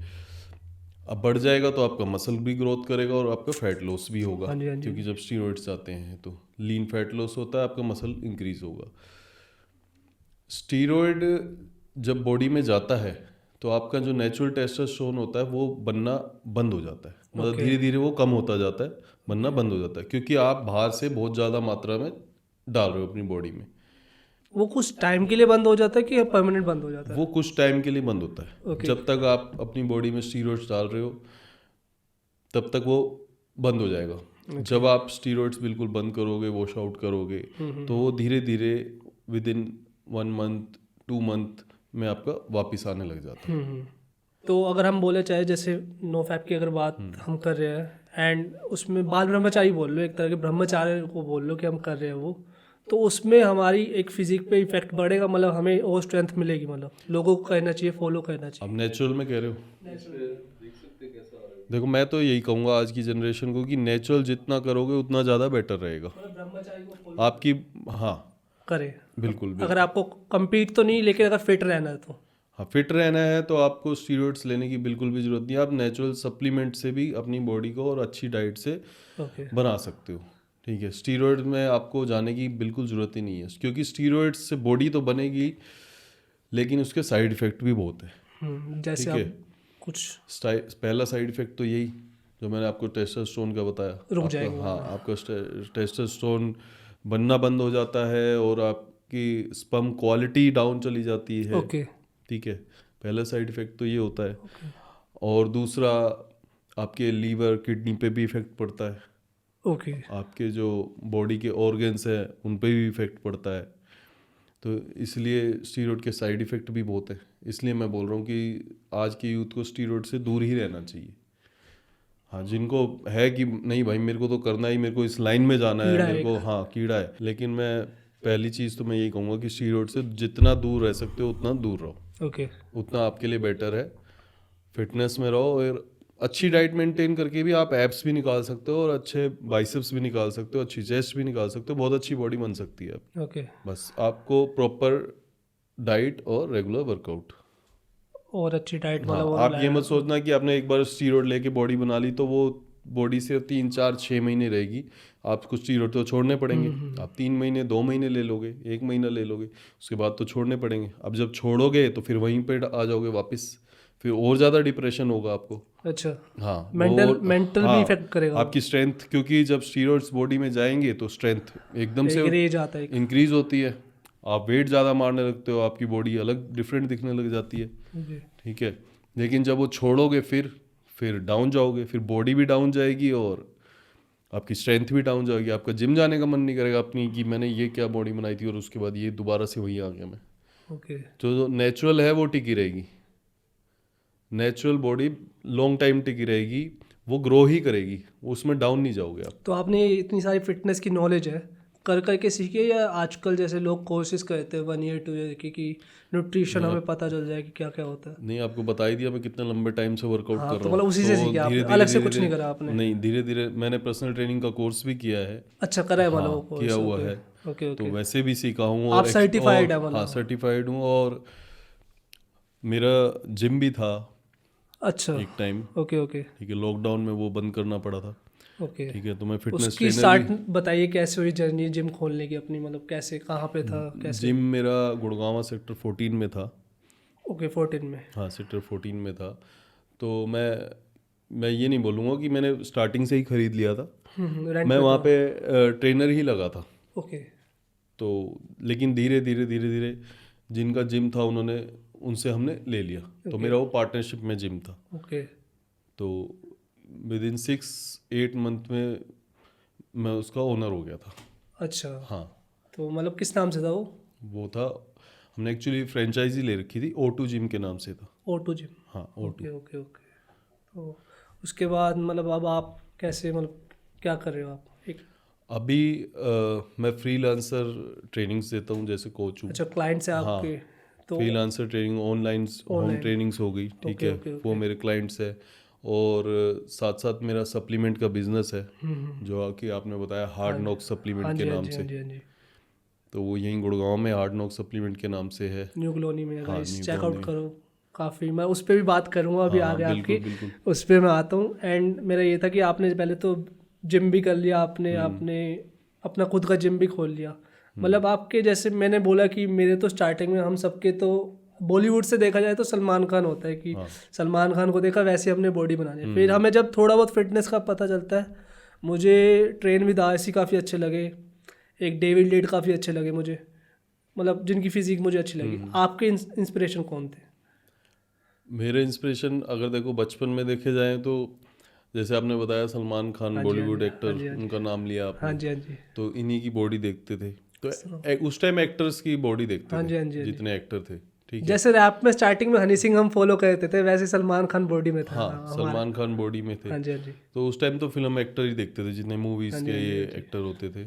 अब बढ़ जाएगा तो आपका मसल भी ग्रोथ करेगा और आपका फैट लॉस भी होगा। हाँ जी, हाँ जी। क्योंकि जब स्टीरॉयड्स आते हैं तो लीन फैट लॉस होता है, आपका मसल इंक्रीज होगा। स्टीरॉयड जब बॉडी में जाता है तो आपका जो नेचुरल टेस्टोस्टेरोन होता है वो बनना बंद हो जाता है, मतलब धीरे धीरे वो कम होता जाता है, बनना बंद हो जाता है, क्योंकि आप बाहर से बहुत ज़्यादा मात्रा में डाल रहे हो अपनी बॉडी में। वो कुछ टाइम के लिए बंद हो जाता है कि परमानेंट बंद हो जाता है? वो कुछ टाइम के लिए बंद होता है। Okay. जब तक आप अपनी बॉडी में स्टीरॉयड्स डाल रहे हो तब तक वो बंद हो जाएगा। जब आप स्टीरॉयड्स बिल्कुल बंद करोगे, वॉश आउट करोगे, तो वो धीरे धीरे विद इन 1 मंथ 2 मंथ में आपका वापस आने लग जाता है। तो अगर हम बोले चाहे जैसे नो फैप की अगर बात हम कर रहे हैं, एंड उसमें बाल ब्रह्मचारी बोल लो, एक तरह के ब्रह्मचार्य को बोल लो कि हम कर रहे हैं वो, तो उसमें हमारी एक फिजिक पे इफेक्ट बढ़ेगा, मतलब हमें और स्ट्रेंथ मिलेगी, मतलब लोगों को करना चाहिए, फॉलो करना चाहिए। अब नेचुरल में कह रहे हो, देखो मैं तो यही कहूँगा आज की जनरेशन को कि नेचुरल जितना करोगे उतना ज़्यादा बेटर रहेगा ब्रह्मचारी को फॉलो आपकी। हाँ, करें, बिल्कुल। अगर आपको कम्पीट तो नहीं, लेकिन अगर फिट रहना है तो। हाँ, फिट रहना है तो आपको स्टीरॉयड्स लेने की बिल्कुल भी जरूरत नहीं है। आप नेचुरल सप्लीमेंट से भी अपनी बॉडी को और अच्छी डाइट से ओके बना सकते हो। ठीक है, स्टीरॉयड में आपको जाने की बिल्कुल ज़रूरत ही नहीं है, क्योंकि स्टीरॉयड्स से बॉडी तो बनेगी लेकिन उसके साइड इफ़ेक्ट भी बहुत है। जैसे ठीक है, आप कुछ पहला साइड इफ़ेक्ट तो यही जो मैंने आपको टेस्टोस्टेरोन का बताया, रुक जाएंगे हाँ, आपका टेस्टोस्टेरोन बनना बंद हो जाता है और आपकी स्पर्म क्वालिटी डाउन चली जाती है। ओके। ठीक है, पहला साइड इफेक्ट तो ये होता है। और दूसरा, आपके लीवर किडनी पे भी इफेक्ट पड़ता है। ओके। आपके जो बॉडी के ऑर्गन्स हैं उन पे भी इफेक्ट पड़ता है। तो इसलिए स्टीरॉयड के साइड इफ़ेक्ट भी बहुत है। इसलिए मैं बोल रहा हूँ कि आज की यूथ को स्टीरॉयड से दूर ही रहना चाहिए। हाँ, जिनको है कि नहीं भाई मेरे को तो करना ही, मेरे को इस लाइन में जाना है, कीड़ा मेरे है को, हाँ, कीड़ा है, लेकिन मैं पहली चीज़ तो मैं यही कहूँगा कि स्टीरॉयड से जितना दूर रह सकते हो उतना दूर रहो। ओके। उतना आपके लिए बेटर है। फिटनेस में रहो और अच्छी डाइट मेंटेन करके भी आप एब्स भी निकाल सकते हो और अच्छे बाइसेप्स भी निकाल सकते हो, अच्छी चेस्ट भी निकाल सकते हो, बहुत अच्छी बॉडी बन सकती है। ओके। बस आपको प्रॉपर डाइट और रेगुलर वर्कआउट। और अच्छी डाइट हाँ, मतलब आप ये मत सोचना कि आपने एक बार स्टीरॉयड लेके बॉडी बना ली तो वो बॉडी सिर्फ 3-4-6 महीने रहेगी। आपको स्टीरॉयड तो छोड़ने पड़ेंगे। आप 3 महीने 2 महीने ले लोगे, 1 महीना ले लोगे, उसके बाद तो छोड़ने पड़ेंगे। अब जब छोड़ोगे तो फिर वहीं पे आ जाओगे वापस, फिर और ज़्यादा डिप्रेशन होगा आपको। अच्छा। हाँ, मेंटल भी इफेक्ट करेगा आपकी स्ट्रेंथ, क्योंकि जब स्टीरॉयड्स बॉडी में जाएंगे तो स्ट्रेंथ एकदम से एज आता है। इंक्रीज होती है। आप वेट ज़्यादा मारने लगते हो, आपकी बॉडी अलग डिफरेंट दिखने लग जाती है। जी। ठीक है, लेकिन जब वो छोड़ोगे फिर डाउन जाओगे, फिर बॉडी भी डाउन जाएगी और आपकी स्ट्रेंथ भी डाउन जाएगी। आपका जिम जाने का मन नहीं करेगा अपनी कि मैंने ये क्या बॉडी बनाई थी और उसके बाद ये दोबारा से वही आ गया मैं। ओके। जो नेचुरल है वो टिकी रहेगी। नेचुरल बॉडी लॉन्ग टाइम टिकी रहेगी, वो ग्रो ही करेगी, उसमें डाउन नहीं जाओगे आप। तो आपने इतनी सारी फिटनेस की नॉलेज है, कर करके सीखे या आजकल जैसे लोग कोशिश करते हैं 1 ईयर 2 ईयर की कि न्यूट्रिशन हमें पता चल जाए कि क्या क्या होता है? नहीं, आपको बता ही दिया मैं कितने लंबे टाइम से वर्कआउट हाँ, कर तो रहा मतलब हूँ। उसी से सीखे आपने, अलग से कुछ नहीं करा आपने? नहीं, धीरे धीरे मैंने पर्सनल ट्रेनिंग का कोर्स भी किया है। अच्छा, करा है हाँ, मतलब वो कोर्स? किया हुआ है। ओके तो ओके। वैसे भी सीखा हूँ। आप सर्टिफाइड है हाँ, मतलब? सर्टिफाइड हूँ। और मेरा जिम भी था अच्छा। एक टाइम। Okay okay. ठीक है, लॉकडाउन में वो बंद करना पड़ा था। ओके। ठीक है, तो मैं फिटनेस उसकी ट्रेनर स्टार्ट भी। बताइए, कैसे हुई जर्नी जिम खोलने की अपनी, मतलब कैसे, कहाँ पे था, कैसे? जिम मेरा गुड़गांव सेक्टर 14 में था। ओके, 14 में। हाँ, सेक्टर 14 में था। तो मैं ये नहीं बोलूँगा कि मैंने स्टार्टिंग से ही खरीद लिया था। रेंट मैं पे वहाँ था? पे ट्रेनर ही लगा था। ओके। तो लेकिन धीरे धीरे जिनका जिम था उनसे हमने ले लिया। तो मेरा वो पार्टनरशिप में जिम था। ओके। तो विद इन 6-8 मंथ में मैं उसका ओनर हो गया था। अच्छा। हाँ। तो मतलब किस नाम से था वो? वो था, हमने एक्चुअली फ्रेंचाइजी ले रखी थी, O2 जिम के नाम से था। O2 gym. हाँ, O2। Okay okay okay. तो उसके बाद मतलब अब आप कैसे, मतलब क्या कर रहे हो आप? एक अभी मैं फ्रीलांसर ट्रेनिंग्स देता हूँ, जैसे कोच हूँ। अच्छा, क्लाइंट्स है हाँ, आपके? तो freelancer training, online home Online। Trainings हो गई। ठीक ओके, है, ओके, वो ओके। मेरे क्लाइंट्स है। और साथ साथ मेरा सप्लीमेंट का बिजनेस है, जो कि आपने बताया हार्ड नॉक हाँ सप्लीमेंट जी के हाँ नाम जी हाँ से। जी हाँ जी। तो वो यहीं गुड़गांव में हार्ड नॉक सप्लीमेंट के नाम से है। न्यू कॉलोनी में, हाँ, गाइस न्यू चेकआउट कॉलोनी। करो। काफ़ी, मैं उस पर भी बात करूँगा अभी हाँ, आगे बिल्कुल आपकी, बिल्कुल। उस पर मैं आता हूँ। एंड मेरा ये था कि आपने पहले तो जिम भी कर लिया आपने, आपने अपना खुद का जिम भी खोल लिया। मतलब आपके जैसे मैंने बोला कि मेरे तो स्टार्टिंग में हम सबके तो बॉलीवुड से देखा जाए तो सलमान खान होता है कि हाँ। सलमान खान को देखा वैसे हमने बॉडी बनानी है। फिर हमें जब थोड़ा बहुत फिटनेस का पता चलता है, मुझे ट्रेन विद आरसी काफ़ी अच्छे लगे, एक डेविड लेड काफ़ी अच्छे लगे मुझे, मतलब जिनकी फिजिक मुझे अच्छी लगी। आपके इंस्पिरेशन कौन थे? मेरे इंस्पिरेशन अगर देखो बचपन में देखे जाए तो जैसे आपने बताया सलमान खान, हाँ जी, बॉलीवुड हाँ एक्टर, जी, हाँ जी। उनका नाम लिया हाँ आपने, जी हाँ जी। तो इन्हीं की बॉडी देखते थे। तो उस टाइम एक्टर्स की बॉडी देखते हाँ जी, हाँ जी, थे, हाँ जी। जितने एक्टर थे। ठीक है। जैसे रैप में स्टार्टिंग में हनी सिंह हम फॉलो करते थे, वैसे सलमान खान बॉडी में था। हाँ, हमारा। सलमान खान बॉडी में थे। हाँ जी हाँ जी। तो उस टाइम तो फिल्म एक्टर ही देखते थे, जितने मूवीज हाँ जी, के हाँ जी, ये हाँ जी। एक्टर होते थे।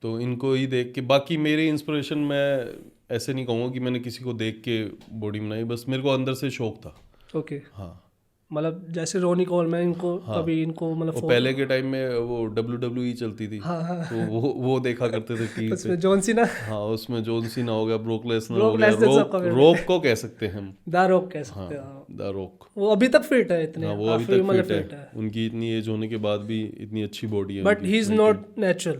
तो इनको ही देख के, बाकी मेरी इंस्पिरेशन, मैं ऐसे नहीं कहूँगा कि मैंने किसी को देख के बॉडी बनाई, बस मेरे को अंदर से शौक था। ओके। हाँ। मतलब जैसे रोनी कोलमैन, इनको कभी इनको मतलब और पहले के टाइम में वो WWE चलती थी। हाँ हाँ। तो वो देखा करते थे टीवी पे। उसमें जॉन सीना, हाँ, उसमें जॉन सीना हो गया, ब्रोक लेसनर हो ब्रोक गया, लेसनर सबका favorite। रोक को कह सकते हैं हम। द रॉक कह हाँ, सकते हैं। The rock. वो अभी तक फिट है इतने, हाँ, वो अभी काफी तक मतलब फिट फिट है। उनकी इतनी एज होने के बाद भी इतनी अच्छी बॉडी है but he is not natural.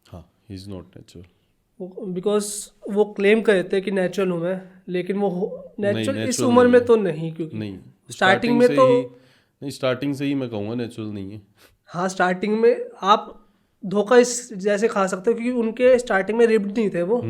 हाँ, he is not natural. Because वो क्लेम करते हैं कि नेचुरल हूँ मैं, लेकिन वो नेचुरल इस natural उम्र नहीं में है। तो नहीं, क्योंकि नहीं, स्टार्टिंग में से तो ही नहीं, स्टार्टिंग से ही मैं कहूँगा नेचुरल नहीं है। हाँ, स्टार्टिंग में आप धोखा इस जैसे खा सकते हो, क्योंकि उनके स्टार्टिंग में रिब्ड नहीं थे वो,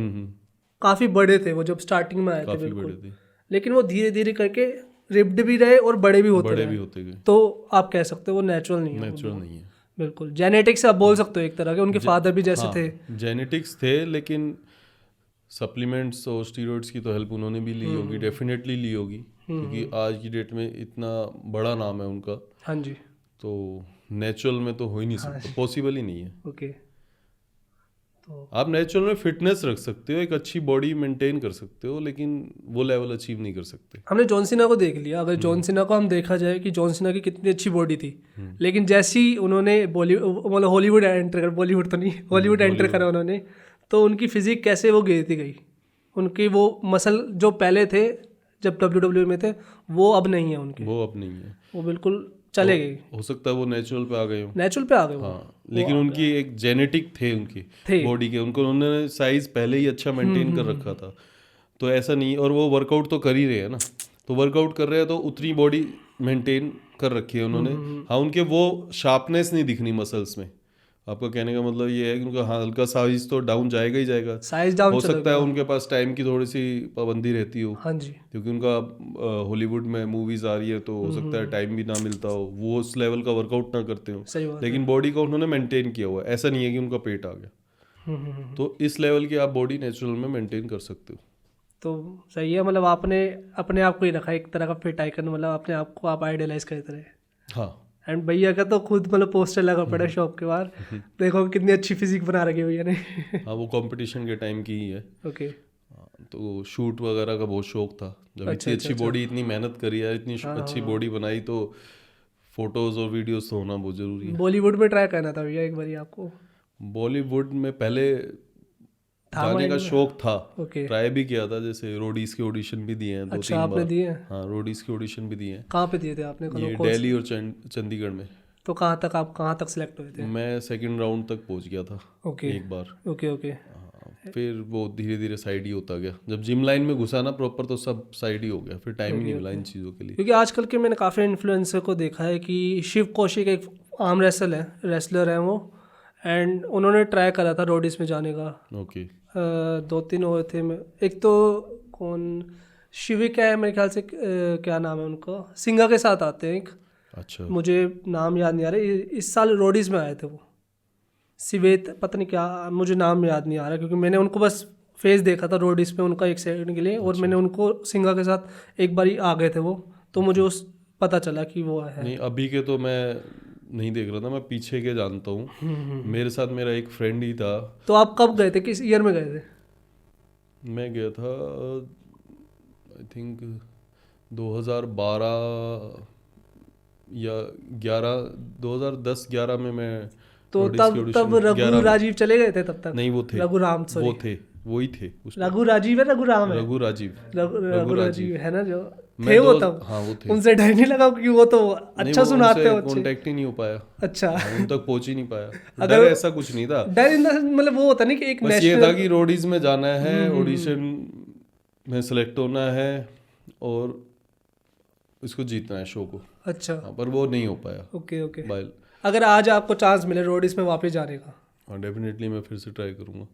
काफ़ी बड़े थे वो जब स्टार्टिंग में आए थे, काफ़ी बिल्कुल। बड़े थे, लेकिन वो धीरे धीरे करके रिब्ड भी रहे और बड़े भी होते बड़े रहे, भी होते गए। तो आप कह सकते हो वो नेचुरल नहीं है। नेचुरल नहीं है, बिल्कुल जेनेटिक्स आप बोल सकते हो एक तरह के, उनके फादर भी जैसे थे। जेनेटिक्स थे, लेकिन सप्लीमेंट्स और स्टीरॉइड्स की तो हेल्प उन्होंने भी ली होगी, डेफिनेटली ली होगी, क्योंकि आज की डेट में इतना बड़ा नाम है उनका, हाँ जी। तो नेचुरल में तो हो ही नहीं सकता, पॉसिबल ही नहीं है। ओके, तो आप नेचुरल में फिटनेस रख सकते हो, एक अच्छी बॉडी मेंटेन कर सकते हो, लेकिन वो लेवल अचीव नहीं कर सकते। हमने जॉन सीना को देख लिया, अगर जॉन सीना को हम देखा जाए कि जॉन सीना की कितनी अच्छी बॉडी थी, लेकिन जैसे ही उन्होंने मतलब हॉलीवुड एंटर कर, बॉलीवुड तो नहीं, हॉलीवुड एंटर करा उन्होंने, तो उनकी फिजिक कैसे वो गिरती गई, उनकी वो मसल जो पहले थे जब WWE में थे वो अब नहीं है उनके, वो अब नहीं है, वो बिल्कुल चले गए, हो सकता है वो नेचुरल पे आ गए हो। नेचुरल पे आ गए वो। हाँ, लेकिन उनकी एक जेनेटिक थे उनकी थे। बॉडी के, उनको उन्होंने साइज पहले ही अच्छा मेंटेन कर रखा था, तो ऐसा नहीं। और वो वर्कआउट तो कर ही रहे हैं ना, तो वर्कआउट कर रहे हैं तो उतनी बॉडी मेंटेन कर रखी है उन्होंने। हाँ, उनके वो शार्पनेस नहीं दिखनी मसल्स में। आपका कहने का मतलब ये है कि उनका हाँ हल्का साइज तो डाउन जाएगा ही जाएगा, साइज डाउन हो सकता है उनके पास टाइम की थोड़ी सी पाबंदी रहती हो, हाँ जी, क्योंकि उनका हॉलीवुड में मूवीज आ रही है, तो हो सकता है टाइम भी ना मिलता हो, वो उस लेवल का वर्कआउट ना करते हो, सही बात लेकिन बॉडी को उन्होंने मेंटेन किया हुआ है। ऐसा नहीं है कि उनका पेट आ गया, तो इस लेवल की आप बॉडी नेचुरल में मेंटेन कर सकते हो। तो सही है, मतलब आपने अपने आप को ही रखा एक तरह का फिट आइकन, मतलब अपने आप को आप आइडियलाइज करते रहे। हाँ, एंड भैया का तो खुद मतलब पोस्टर लगा पड़ा है शॉप के बाहर, देखो कितनी अच्छी फिजिक बना रखी है भैया ने। हाँ, वो कंपटीशन के टाइम की ही है। ओके, तो शूट वगैरह का बहुत शौक था, जब इतनी अच्छी बॉडी, इतनी मेहनत करी है, इतनी अच्छी बॉडी बनाई, तो फोटोज और वीडियोस तो होना बहुत जरूरी है। बॉलीवुड में ट्राई करना था भैया एक बार आपको? बॉलीवुड में पहले जाने का शौक था, ओके, ट्राई भी किया था, जैसे रोडीज के ऑडिशन भी दिए हैं 2-3 अच्छा आपने बार। दिए हैं? हाँ, रोडीज के ऑडिशन भी दिए हैं। कहाँ पे दिए थे आपने? ये दिल्ली और चंडीगढ़ में। तो कहाँ तक आप कहाँ तक सिलेक्ट हुए थे? मैं सेकंड राउंड तक पहुंच गया था ओके, एक बार। ओके ओके, हाँ, फिर वो धीरे धीरे साइड ही होता गया, जब जिम लाइन में घुसा ना प्रॉपर, तो सब साइड ही हो गया, फिर टाइम ही नहीं मिला इन चीज़ों के लिए। क्योंकि आजकल के मैंने काफ़ी इन्फ्लुएंसर को देखा है कि शिव कौशिक एक आर्म रेसलर है वो, एंड उन्होंने ट्राई करा था रोडीज में जाने का। ओके, 2-3 हुए थे मैं, एक तो कौन शिविका है मेरे ख्याल से, क्या नाम है उनका, सिंगा के साथ आते हैं एक, अच्छा, मुझे नाम याद नहीं आ रहा, इस साल रोडीज में आए थे वो, सिवेत पता नहीं क्या, मुझे नाम याद नहीं आ रहा, क्योंकि मैंने उनको बस फेस देखा था रोडीज पे उनका एक सेकंड के लिए, और मैंने उनको सिंगा के साथ एक बार ही आ गए थे वो, तो मुझे उस पता चला कि वो है। नहीं अभी के तो मैं नहीं देख रहा था, मैं पीछे के जानता हूँ। मेरे साथ मेरा एक फ्रेंड ही था। तो आप कब गए थे, किस ईयर में गए थे? मैं गया था आई थिंक 2012 या 11, 2010-11 में मैं तो रोडीज की तब audition रघु 11 में। राजीव चले गए थे तब तक? नहीं, वो थे, रघु राम, सॉरी, वो थे, वही थे उसमें। रघु राजीव है, रघु राम है, रघु राजीव, रघु राजीव है ना जो मैं थे वो तब? हाँ, वो थे। उनसे डर नहीं लगा कि वो तो अच्छा सुनाते हो? कांटेक्ट ही नहीं हो पाया, अच्छा, उन तक पहुंच ही नहीं पाया। अगर डर ऐसा कुछ नहीं था, डर इन मतलब वो होता नहीं कि एक बस ये नेशनल, था कि रोडीज में जाना है, ऑडिशन में सेलेक्ट होना है और इसको जीतना है शो को। अच्छा, हाँ, पर वो नहीं हो पाया। Okay okay. बाय, अगर आज आपको चांस मिले रोडीज में वापस जाने का, हाँ डेफिनेटली मैं फिर से ट्राई करूँगा।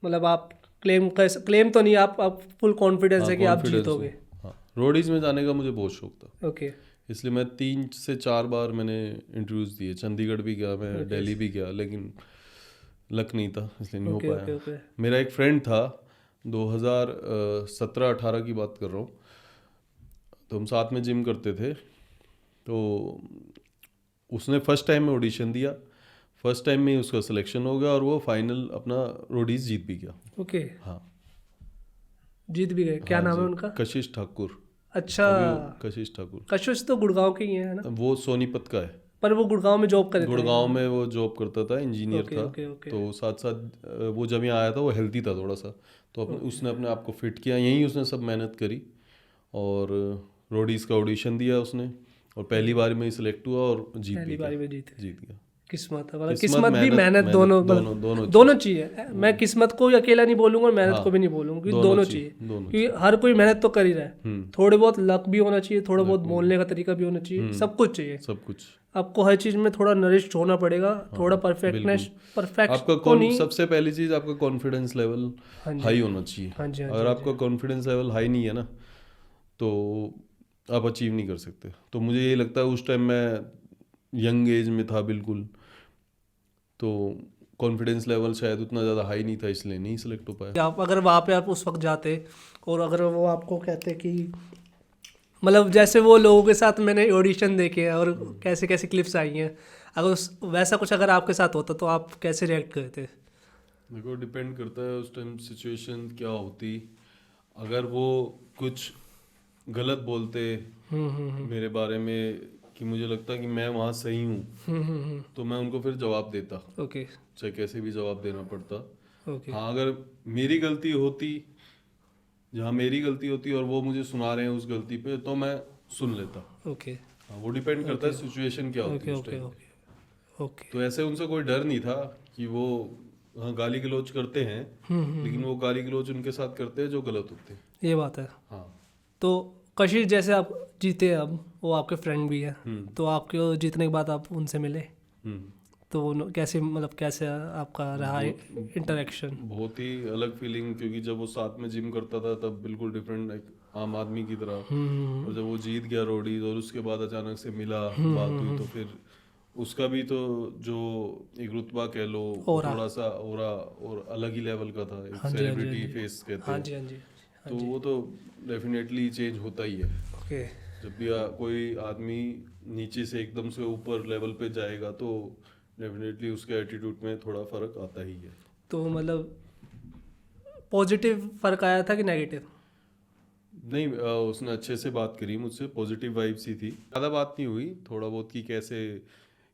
मतलब आप क्लेम तो नहीं, आप फुल कॉन्फिडेंस है कि आप जीतोगे? हाँ, रोडीज में जाने का मुझे बहुत शौक था, ओके, इसलिए मैं 3 से 4 बार मैंने इंटरव्यूज दिए, चंडीगढ़ भी गया मैं, दिल्ली भी गया, लेकिन लक नहीं था, इसलिए नहीं हो ओके पाया। ओके। मेरा एक फ्रेंड था, 2017-18 की बात कर रहा हूँ, तो हम साथ में जिम करते थे, तो उसने फर्स्ट टाइम में ऑडिशन दिया, फर्स्ट टाइम में ही उसका सिलेक्शन हो गया और वो फाइनल अपना रोडीज जीत भी गया। ओके, हाँ, जीत भी गए। क्या हाँ नाम है जी, उनका? कशिश ठाकुर। अच्छा, कशिश ठाकुर, कशिश तो गुड़गांव के ही है ना? वो सोनीपत का है, पर वो गुड़गांव में जॉब करे थे? गुड़गांव में वो जॉब करता था, इंजीनियर ओके था। Okay okay. तो साथ साथ वो जब यहाँ आया था वो हेल्दी था थोड़ा सा, तो उसने अपने आप को फिट किया, यहीं उसने सब मेहनत करी और रोडीज का ऑडिशन दिया उसने, और पहली बार में ही सिलेक्ट हुआ और जीत पहली भी बारी गया, में जीते? जीत गया। किस्मत है, मतलब किस्मत, किस्मत भी मेहनत- मेहनत दोनों मतलब दोनों दोनों चाहिए। मैं किस्मत को अकेला नहीं बोलूंगा और मेहनत हाँ, को भी नहीं बोलूंगा, क्योंकि दोनों दोनों चाहिए, चाहिए। दोनों क्योंकि हर कोई मेहनत तो कर ही रहा है, हम्म, थोड़े बहुत लक भी होना चाहिए, थोड़ा बहुत बोलने का तरीका भी होना चाहिए, सब कुछ चाहिए। सब कुछ। आपको हर चीज़ में थोड़ा नरिश्ड होना पड़ेगा, थोड़ा परफेक्टनेस, परफेक्ट तो नहीं। सबसे पहली चीज आपका कॉन्फिडेंस लेवल हाँ जी, हाई होना चाहिए। हाँ जी, हाँ जी, अगर हाँ आपका कॉन्फिडेंस लेवल हाई नहीं है ना, तो आप अचीव नहीं कर सकते। तो मुझे ये लगता है उस टाइम मैं यंग एज में था बिल्कुल, तो कॉन्फिडेंस लेवल शायद उतना ज़्यादा हाई नहीं था, इसलिए नहीं सिलेक्ट हो पाया। जी। आप अगर वहाँ पे आप उस वक्त जाते और अगर वो आपको कहते कि मतलब जैसे वो लोगों के साथ मैंने ऑडिशन देखे हैं और कैसे कैसे क्लिप्स आई हैं, अगर वैसा कुछ अगर आपके साथ होता तो आप कैसे रिएक्ट करते? देखो डिपेंड करता है उस टाइम सिचुएशन क्या होती। अगर वो कुछ गलत बोलते मेरे बारे में कि मुझे लगता कि मैं वहाँ सही हूँ, तो मैं उनको फिर जवाब देता, ओके, चाहे कैसे भी जवाब देना पड़ता। ओके, हाँ, अगर मेरी गलती होती, जहाँ मेरी गलती होती और वो मुझे सुना रहे हैं उस गलती पे, तो मैं सुन लेता। ओके, हाँ, वो डिपेंड करता है सिचुएशन क्या होती ओके, है उस ओके, टाइम। Okay, okay. तो ऐसे उनसे कोई डर नहीं था कि वो, हाँ गाली गलौज करते हैं, लेकिन वो गाली गलौज उनके साथ करते हैं जो गलत होते हैं। ये बात है। हाँ। तो कशिश जैसे आप जीते, अब वो आपके फ्रेंड भी है, तो आपके जीतने के बाद आप उनसे मिले, हम्म। तो कैसे मतलब कैसे आपका रहा इंटरेक्शन? बहुत ही अलग फीलिंग, क्योंकि जब वो साथ में जिम करता था तब बिल्कुल डिफरेंट, एक आम आदमी की तरह। और जब वो जीत गया रोडीज और उसके बाद अचानक से मिला, बात हुई, तो फिर उसका भी तो जो एक रुतबा कह लो, वो ओरा। थोड़ा सा ओरा और अलग ही लेवल का था, एक हाँ जी, हाँ जी, सेलिब्रिटी हाँ जी, फेस कहते हाँ हैं। जी, हाँ जी, हाँ तो जी। वो तो डेफिनेटली चेंज होता ही है। ओके। जब भी कोई आदमी नीचे से एकदम से ऊपर लेवल पे जाएगा, तो डेफिनेटली उसके एटीट्यूड में थोड़ा फर्क आता ही है। तो मतलब पॉजिटिव फर्क आया था कि नेगेटिव? नहीं, उसने अच्छे से बात करी मुझसे, पॉजिटिव वाइब्स ही थी, ज़्यादा बात नहीं हुई, थोड़ा बहुत कि कैसे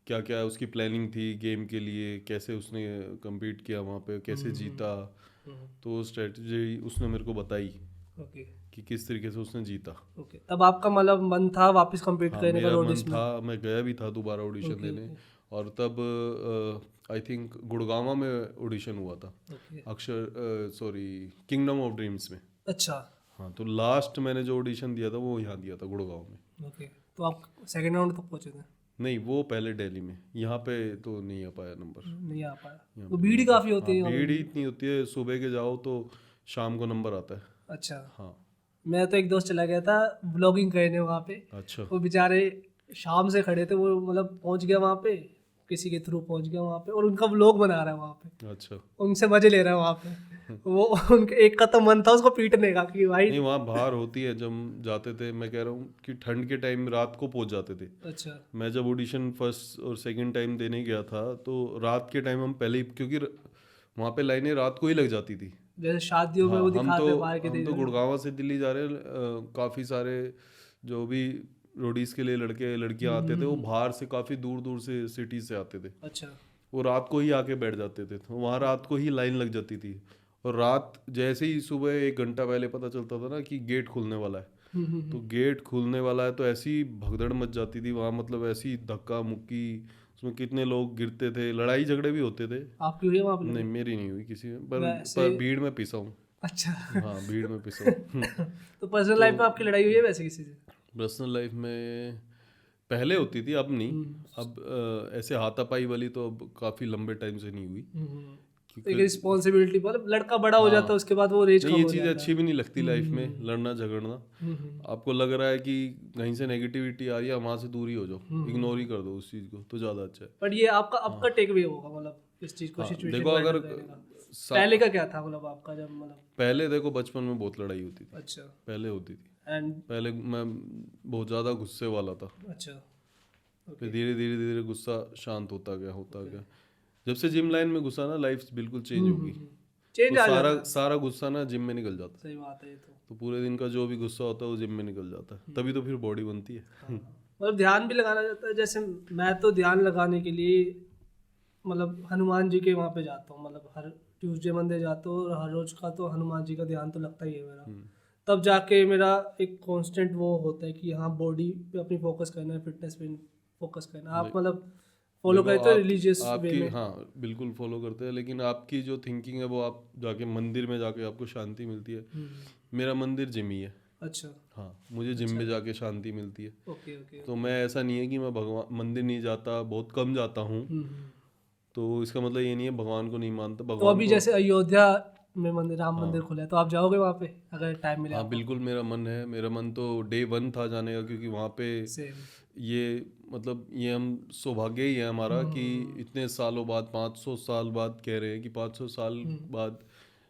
क्या क्या उसकी प्लानिंग थी गेम के लिए, कैसे उसने compete किया वहाँ पे, कैसे जीता। तो स्ट्रेटजी उसने मेरे को बताई ओके, कि किस तरीके से उसने जीता। ओके। तब आपका मतलब मन था वापस कंप्लीट हाँ, करने का मेरा मन रोडिस में? था, मैं गया भी था दोबारा ऑडिशन ओके, देने। और तब आई थिंक गुड़गांव में ऑडिशन हुआ था, okay. Sorry, kingdom of dreams में। अच्छा, हाँ, तो लास्ट मैंने जो ऑडिशन दिया था वो यहाँ दिया था गुड़गांव में। ओके। तो आप सेकंड राउंड तक पहुंचे थे? नहीं, वो पहले दिल्ली में, यहाँ पे तो नहीं आ पाया नंबर। नहीं आ पाया, यहाँ तो पे भीड़ ही नहीं आ काफ़ी पाया। होती है हाँ, वहाँ पे। भीड़ ही इतनी होती है, सुबह के जाओ तो शाम को नंबर आता है। अच्छा। हाँ। मैं तो एक दोस्त चला गया था ब्लॉगिंग करने वहाँ पे, अच्छा। वो बेचारे शाम से खड़े थे, वो मतलब पहुँच गया वहाँ पे, किसी के थ्रू पहुँच गया वहाँ पे और उनका व्लॉग बना रहा है वहाँ पे, अच्छा। उनसे मजे ले रहा है वहाँ पे। वो उनके एक का तो मन था उसको पीटने का कि भाई। नहीं, वहाँ बाहर होती है, जब जाते थे, मैं कह रहा हूँ कि ठंड के टाइम रात को पहुँच जाते थे। अच्छा, मैं जब ऑडिशन फर्स्ट और सेकंड टाइम देने गया था, तो रात के टाइम हम पहले ही, क्योंकि वहाँ पे लाइनें रात को ही लग जाती थी। जैसे शादियों में हाँ, वो दिखाते हैं बाहर के हम देश तो में। गुड़गांव से दिल्ली जा रहे हैं, काफ़ी सारे जो भी रोडीज के लिए लड़के लड़कियां आते थे, वो बाहर से काफ़ी दूर दूर से सिटी से आते थे। अच्छा, वो रात को ही आके बैठ जाते थे, तो वहाँ रात को ही लाइन लग जाती थी। और रात जैसे ही सुबह 1 घंटा पहले पता चलता था ना कि गेट खुलने वाला है, तो गेट खुलने वाला है तो ऐसी भगदड़ मच जाती थी वहाँ, मतलब ऐसी धक्का मुक्की, उसमें कितने लोग गिरते थे, लड़ाई झगड़े भी होते थे। आपकी हुई है वहाँ पे नहीं, लड़ाई? मेरी नहीं हुई किसी में, वैसे पर भीड़ में पिसा हूँ। अच्छा। हाँ, भीड़ में पिसा हूँ। तो पर्सनल लाइफ में आपकी लड़ाई हुई है वैसे किसी से? पर्सनल लाइफ में पहले होती थी, अब नहीं। अब ऐसे हाथापाई वाली तो अब काफ़ी लंबे टाइम से नहीं हुई, एक क्योंकि रिस्पॉन्सिबिलिटी, मतलब लड़का बड़ा हो जाता है हाँ, उसके बाद वो रेज नहीं, कम ये हो चीज़ जाता अच्छी है। भी नहीं लगती लाइफ में, लड़ना झगड़ना। आपको लग रहा है कि कहीं से नेगेटिविटी आ रही है, वहाँ से दूर ही हो जाओ, इग्नोर ही कर दो उस चीज़ को, तो ज़्यादा अच्छा है। बट ये आपका आपका टेक वे होगा मतलब इस चीज को, हाँ, सिचुएशन देखो को अगर हैंडल करने का। पहले का क्या था मतलब आपका जब मतलब? पहले देखो बचपन में बहुत लड़ाई होती थी, अच्छा। पहले होती थी। एंड पहले मैं बहुत ज़्यादा गुस्से वाला था, अच्छा, फिर धीरे धीरे धीरे गुस्सा शांत होता गया। जब से जिम लाइन में घुसा ना, लाइफ बिल्कुल चेंज होगी। चेंज तो आ सारा जाता है। सारा गुस्सा ना जिम में निकल जाता है। सही बात है ये तो पूरे दिन का जो भी गुस्सा होता है वो जिम में निकल जाता है, तभी तो फिर बॉडी बनती है। मतलब ध्यान भी लगाना जाता है, जैसे मैं तो ध्यान लगाने के लिए मतलब हनुमान जी के वहाँ पे जाता हूँ, मतलब हर ट्यूसडे मंडे जाता हूँ और हर रोज का तो हनुमान जी का ध्यान तो लगता ही है मेरा। तब जाके मेरा एक कांस्टेंट वो होता है कि हाँ बॉडी पे अपनी फोकस करना है, फिटनेस पे फोकस करना है। आप मतलब फॉलो देखो, करते हो आप- रिलीजियस वे आपकी में? हाँ बिल्कुल फॉलो करते हैं, लेकिन आपकी जो थिंकिंग है वो आप जाके मंदिर में जाके आपको शांति मिलती है। मेरा मंदिर जिम ही है। अच्छा। हाँ, मुझे जिम में जाके शांति मिलती है। Okay okay. तो मैं ऐसा नहीं है कि मैं भगवान मंदिर नहीं जाता, बहुत कम जाता हूँ। तो इसका मतलब ये नहीं है भगवान को नहीं मानता, तो भगवान अभी को। जैसे अयोध्या में मंदिर, राम हाँ मंदिर खुला है, तो आप जाओगे वहाँ पे अगर टाइम मिले हाँ आपको? बिल्कुल, मेरा मन है। मेरा मन तो डे वन था जाने का, क्योंकि वहाँ पे सेम। ये मतलब ये हम सौभाग्य ही है हमारा कि इतने सालों बाद, 500 साल बाद कह रहे हैं कि 500 साल बाद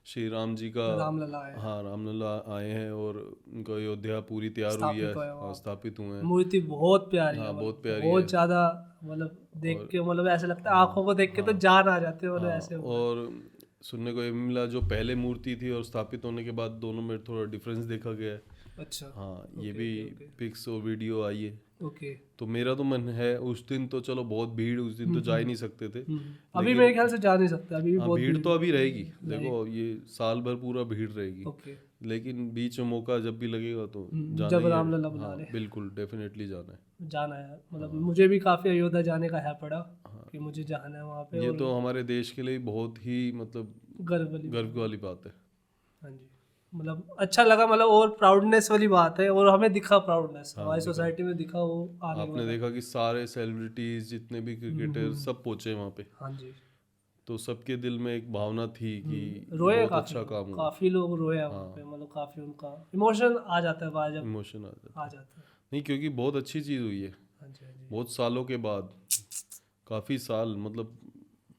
श्री राम जी का, रामलला है, हाँ रामलला आए हैं और उनका अयोध्या पूरी तैयार हुई है। स्थापित हुआ है हाँ, वहाँ। स्थापित हुए हैं। मूर्ति बहुत प्यारी है, हाँ मतलब बहुत प्यारी है। बहुत ज़्यादा, मतलब देख और के मतलब ऐसा लगता है आंखों को देख के तो हाँ जान आ जाते हैं, मतलब हाँ, ऐसे हुआ है। और सुनने को ये मिला जो पहले मूर्ति थी और स्थापित होने के बाद दोनों में थोड़ा डिफरेंस देखा गया है। अच्छा। हाँ, ये ओके भी ओके पिक्स और वीडियो आई है। ओके। तो मेरा तो मन है, उस दिन तो चलो बहुत भीड़, उस दिन तो जा ही नहीं सकते थे। अभी मेरे लेकिन ख्याल से जा नहीं सकते, अभी भी हाँ, बहुत भीड़ भीड़ तो अभी रहेगी। रहेगी। देखो ये साल भर पूरा भीड़ रहेगी। ओके। लेकिन बीच में मौका जब भी लगेगा तो जाना जब ही है। रामलला बुला हाँ ले बिल्कुल, डेफिनेटली जाना है। जाना है, मतलब मुझे भी काफ़ी अयोध्या जाने का है पड़ा हाँ, कि मुझे जाना है वहाँ पे, ये और तो हमारे देश के लिए बहुत ही मतलब गर्व वाली गर्व वाली बात है। हाँ जी, मतलब अच्छा लगा, मतलब और प्राउडनेस वाली बात है, और हमें दिखा प्राउडनेस, हाँ, हमारी दिखा। सोसाइटी में दिखा वो आने के आपने बाद। देखा कि सारे सेलिब्रिटीज जितने भी क्रिकेटर सब पहुंचे वहाँ पे। हाँ जी। तो सबके दिल में एक भावना थी कि ये रोए बहुत काफ़ी अच्छा लोग, काम हुआ। काफ़ी लोग रोए हैं वहाँ हाँ, पे, मतलब काफ़ी उनका इमोशन आ जाता है बाहर जब इमोशन आ जाता आ है। जाता है। नहीं, क्योंकि बहुत अच्छी चीज़ हुई है। हाँ जी हाँ जी। बहुत सालों के बाद, काफ़ी साल, मतलब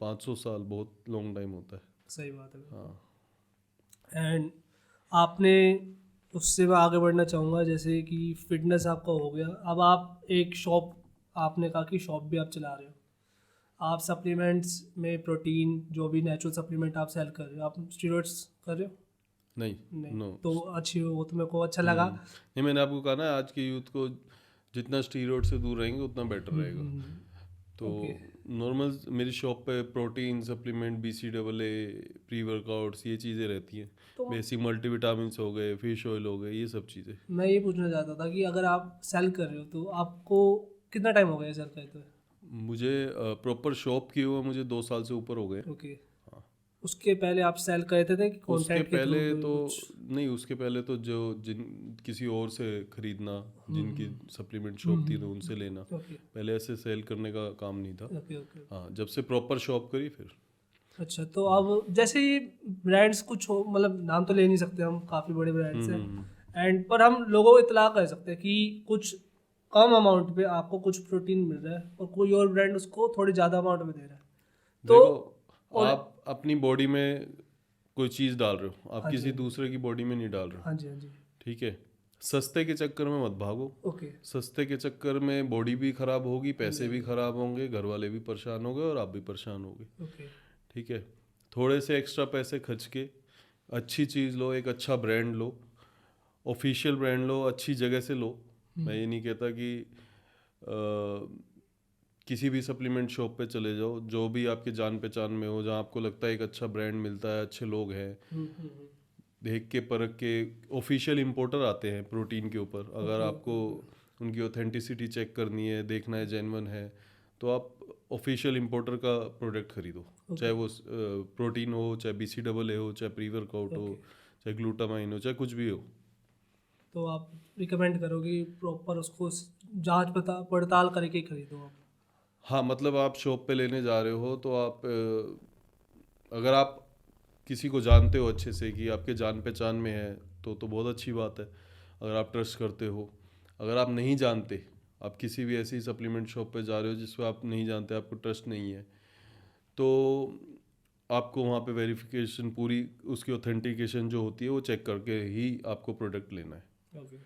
500 साल बहुत लॉन्ग टाइम होता है। सही बात है। हाँ एंड आपने, उससे मैं आगे बढ़ना चाहूँगा, जैसे कि फिटनेस आपका हो गया, अब आप एक शॉप, आपने कहा कि शॉप भी आप चला रहे हो, आप सप्लीमेंट्स में प्रोटीन जो भी नेचुरल सप्लीमेंट आप सेल कर रहे हो, आप स्टीरॉइड्स कर रहे हो? नहीं, नहीं। नो। तो अच्छी हो, वो तो मेरे को अच्छा लगा। नहीं, मैंने आपको कहा ना, आज के यूथ को जितना स्टीरॉयड से दूर रहेंगे उतना बेटर रहेगा। तो ओके। नॉर्मल मेरी शॉप पे protein supplement, BCAA, pre workouts, ये चीज़ें रहती हैं। तो बेसिक मल्टीविटामिन्स हो गए, फिश ऑयल हो गए, ये सब चीज़ें। मैं ये पूछना चाहता था कि अगर आप सेल कर रहे हो तो आपको कितना टाइम हो गया सेल करते हुए? मुझे प्रॉपर शॉप किए हुए मुझे 2 साल से ऊपर हो गए। ओके। हाँ, उसके पहले आप सेल करते थे कि उसके कंटेंट के थ्रू पहले तो कुछ? नहीं, उसके पहले तो जो जिन किसी और से खरीदना, जिनकी सप्लीमेंट शॉप थी तो उनसे लेना। ओके पहले ऐसे सेल करने का काम नहीं था। Okay okay. हाँ, जब से प्रॉपर शॉप करी फिर। अच्छा, तो अब जैसे ये ब्रांड्स कुछ हो, मतलब नाम तो ले नहीं सकते हम, काफ़ी बड़े ब्रांड्स हैं, एंड पर हम लोगों को इतला कर सकते हैं कि कुछ कम अमाउंट पे आपको कुछ प्रोटीन मिल रहा है और कोई और ब्रांड उसको थोड़ी ज़्यादा अमाउंट में दे रहा है। तो देखो, और आप अपनी बॉडी में कोई चीज़ डाल रहे हो, आप हाँ जी, किसी दूसरे की बॉडी में नहीं डाल रहे हो। हाँ जी हाँ जी। ठीक है, सस्ते के चक्कर में मत भागो। ओके सस्ते के चक्कर में बॉडी भी खराब होगी, पैसे भी खराब होंगे, घर वाले भी परेशान होंगे और आप भी परेशान होगे। ओके। ठीक है, थोड़े से एक्स्ट्रा पैसे खर्च के अच्छी चीज़ लो, एक अच्छा ब्रांड लो, ऑफिशियल ब्रांड लो, अच्छी जगह से लो। मैं ये नहीं कहता कि किसी भी सप्लीमेंट शॉप पे चले जाओ, जो भी आपके जान पहचान में हो, जहाँ आपको लगता है एक अच्छा ब्रांड मिलता है, अच्छे लोग हैं, देख के परख के। ऑफिशियल इंपोर्टर आते हैं प्रोटीन के ऊपर, अगर आपको उनकी ऑथेंटिसिटी चेक करनी है, देखना है जेन्युइन है, तो आप ऑफिशियल इंपोर्टर का प्रोडक्ट खरीदो। चाहे वो प्रोटीन हो, चाहे BCAA हो, चाहे प्री वर्कआउट हो, चाहे ग्लूटामाइन हो, चाहे कुछ भी हो। तो आप रिकमेंड करोगे प्रॉपर उसको जांच पड़ताल करके ही खरीदो आप? हाँ, मतलब आप शॉप पे लेने जा रहे हो तो आप अगर आप किसी को जानते हो अच्छे से कि आपके जान पहचान में है तो बहुत अच्छी बात है, अगर आप ट्रस्ट करते हो। अगर आप नहीं जानते, आप किसी भी ऐसी सप्लीमेंट शॉप पे जा रहे हो जिसमें आप नहीं जानते, आपको ट्रस्ट नहीं है, तो आपको वहाँ पे वेरिफिकेशन पूरी, उसकी ऑथेंटिकेशन जो होती है वो चेक करके ही आपको प्रोडक्ट लेना है। ओके।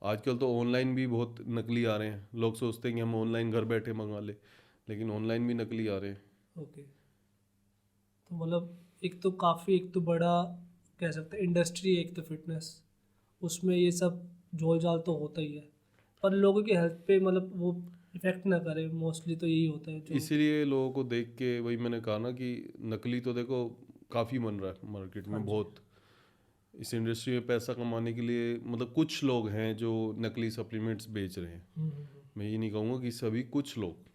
आजकल तो ऑनलाइन भी बहुत नकली आ रहे हैं। लोग सोचते हैं कि हम ऑनलाइन घर बैठे मंगा ले, लेकिन ऑनलाइन भी नकली आ रहे हैं। ओके। तो मतलब एक तो बड़ा कह सकते हैं इंडस्ट्री, एक तो फिटनेस, उसमें ये सब झोल झाल तो होता ही है, पर लोगों की हेल्थ पे मतलब वो इफेक्ट ना करे, मोस्टली तो यही होता है जो। इसीलिए लोगों को देख के, वही मैंने कहा ना कि नकली तो देखो काफ़ी बन रहा है मार्केट में बहुत। इस इंडस्ट्री में पैसा कमाने के लिए मतलब कुछ लोग हैं जो नकली सप्लीमेंट्स बेच रहे हैं। मैं ये नहीं कहूँगा कि सभी, कुछ लोग।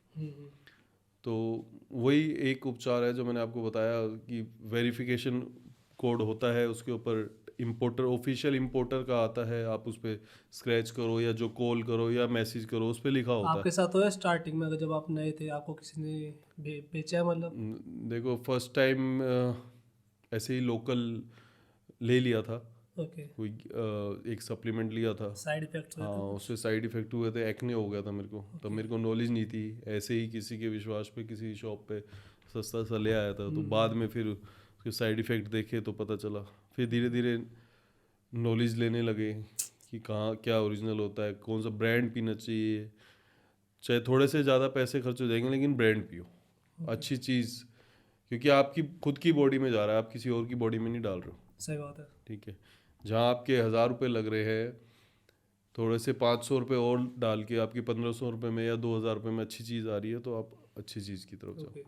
तो वही एक उपचार है जो मैंने आपको बताया कि वेरिफिकेशन कोड होता है, उसके ऊपर इम्पोर्टर, ऑफिशियल इम्पोर्टर का आता है, आप उस पर स्क्रैच करो या जो कॉल करो या मैसेज करो, उस पर लिखा होता आपके साथ हुआ स्टार्टिंग में, अगर जब आप नए थे आपको किसी ने बेचा है मतलब? है। देखो फर्स्ट टाइम ऐसे ही लोकल ले लिया था, ओके, कोई एक सप्लीमेंट लिया था। साइड इफेक्ट्स हुए हाँ, थे? उससे साइड इफेक्ट हुए थे, एक्ने हो गया था मेरे को। तब मेरे को नॉलेज नहीं थी, ऐसे ही किसी के विश्वास पे किसी शॉप पे सस्ता सा ले आया था। तो बाद में फिर उसके साइड इफेक्ट देखे तो पता चला, फिर धीरे धीरे नॉलेज लेने लगे कि कहाँ क्या ओरिजिनल होता है, कौन सा ब्रांड पीना चाहिए। चाहे थोड़े से ज़्यादा पैसे खर्च हो जाएंगे लेकिन ब्रांड पियो, अच्छी चीज़, क्योंकि आपकी खुद की बॉडी में जा रहा है, आप किसी और की बॉडी में नहीं डाल रहे हो। सही बात है। ठीक है, जहाँ आपके 1000 रुपये लग रहे हैं, थोड़े से 500 रुपये और डाल के आपकी 1500 रुपये में या 2000 रुपये में अच्छी चीज़ आ रही है, तो आप अच्छी चीज़ की तरफ जाओ। ओके,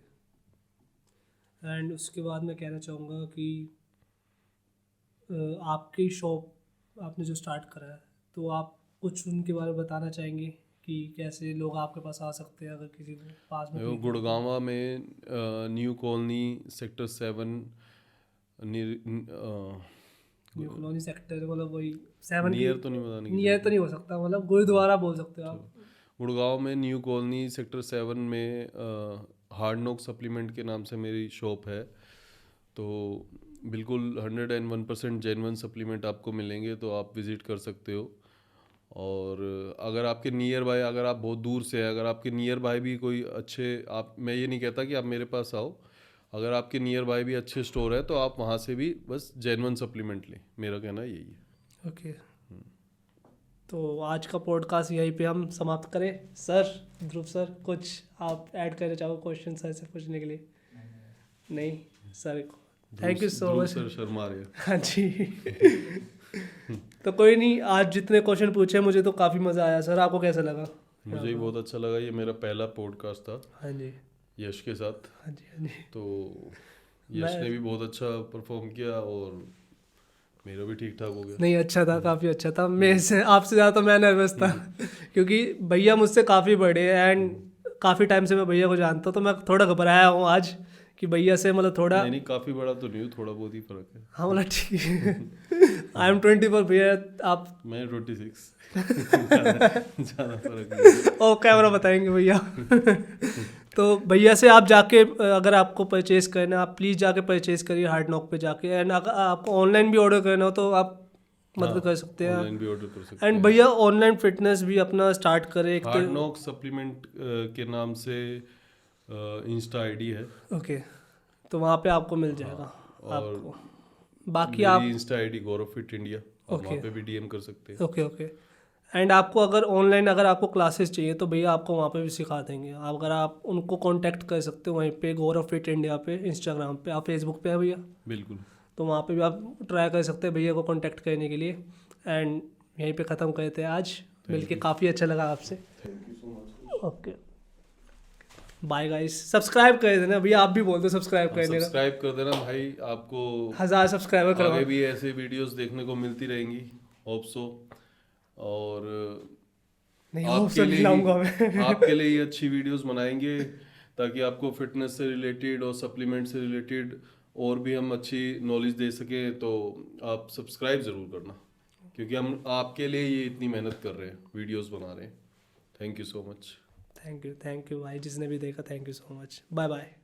एंड उसके बाद मैं कहना चाहूँगा कि आपकी शॉप आपने जो स्टार्ट करा है, तो आप कुछ उनके बारे में बताना चाहेंगे कि कैसे लोग आपके पास आ सकते हैं अगर किसी को पास में देखो, कोई- गुड़गांवा में new colony sector 7 new colony sector, मतलब वही 7 की नियर तो नहीं बताने की नियर तो नहीं हो सकता, मतलब गुरुद्वारा बोल सकते हो आप। गुड़गांव में न्यू कॉलोनी सेक्टर 7 में हार्ड नॉक सप्लीमेंट के नाम से मेरी शॉप है। तो बिल्कुल 101% जेन्युइन सप्लीमेंट आपको मिलेंगे, तो आप विज़िट कर सकते हो। और अगर आपके नियर बाय, अगर आप बहुत दूर से हैं, अगर आपके नियर बाय भी कोई अच्छे, आप, मैं ये नहीं कहता कि आप मेरे पास आओ, अगर आपके नियर बाय भी अच्छे स्टोर है तो आप वहाँ से भी बस जेन्युइन सप्लीमेंट लें, मेरा कहना यही है। ओके, तो आज का पॉडकास्ट यहीं पे हम समाप्त करें। सर, ध्रुव सर, कुछ आप ऐड करना चाहो क्वेश्चन सर से पूछने के लिए? नहीं sir, thank you so much. Sir Sharma रहे हैं। हाँ जी। तो कोई नहीं, आज जितने क्वेश्चन पूछे मुझे तो काफ़ी मज़ा आया। सर, आपको कैसा लगा? मुझे भी बहुत अच्छा लगा, ये मेरा पहला पॉडकास्ट था हाँ जी, यश के साथ। हाँ जी, हाँ जी। तो यश ने भी बहुत अच्छा परफॉर्म किया और मेरा भी ठीक ठाक हो गया। नहीं, अच्छा था, काफ़ी अच्छा था। मैं से आपसे ज़्यादा तो मैं नर्वस था क्योंकि भैया मुझसे काफ़ी बड़े हैं एंड काफ़ी टाइम से मैं भैया को जानता हूँ, तो मैं थोड़ा घबराया हूँ आज कि भैया से मतलब थोड़ा। नहीं, काफ़ी बड़ा तो नहीं हूँ, थोड़ा बहुत ही फर्क है। हाँ, मतलब ठीक है। आई एम 24, भैया आप? मैं 26। ज़्यादा फर्क नहीं। ओ, कैमरा बताएंगे भैया। तो भैया से आप जाके, अगर आपको परचेज़ करना है, आप प्लीज़ जाके परचेज़ करिए हार्ड नॉक पे जाके। एंड अगर आपको ऑनलाइन भी ऑर्डर करना हो तो आप मतलब कर सकते हैं, ऑनलाइन भी ऑर्डर कर सकते एंड हैं। भैया ऑनलाइन फिटनेस भी अपना स्टार्ट करे एक हार्ड तो। नॉक सप्लीमेंट के नाम से इंस्टा आईडी है। ओके, तो वहाँ पे आपको मिल जाएगा। और आपको बाकी मेरी आप इंस्टा आईडी गौरव फिट इंडिया, और ओके। वहाँ पे भी डीएम कर सकते हैं। Okay, okay. एंड आपको अगर ऑनलाइन अगर आपको क्लासेस चाहिए तो भैया आपको वहाँ पे भी सिखा देंगे। अगर आप उनको कांटेक्ट कर सकते हो वहीं पे, गौरव फिट इंडिया पे, इंस्टाग्राम पे, आप फेसबुक पे है भैया, बिल्कुल। तो वहाँ पे भी आप ट्राई कर सकते हैं भैया को कांटेक्ट करने के लिए। एंड यहीं पे ख़त्म करते हैं आज, मिलके काफ़ी अच्छा लगा आपसे। Thank you so much. Okay, bye guys. Subscribe कर देना भैया, आप भी बोल दो सब्सक्राइब करने का। सब्सक्राइब कर देना भाई, आपको 1000 सब्सक्राइबर करवा। आगे भी ऐसे वीडियोस देखने को मिलती रहेंगी, होप सो। और नहीं, आपके ऑप्शन लिए लाऊंगा ही मैं। आपके लिए ही अच्छी वीडियोस बनाएंगे, ताकि आपको फिटनेस से रिलेटेड और सप्लीमेंट से रिलेटेड और भी हम अच्छी नॉलेज दे सकें। तो आप सब्सक्राइब ज़रूर करना, क्योंकि हम आपके लिए ये इतनी मेहनत कर रहे हैं, वीडियोस बना रहे हैं। Thank you so much. Thank you भाई, जिसने भी देखा thank you so much. Bye bye.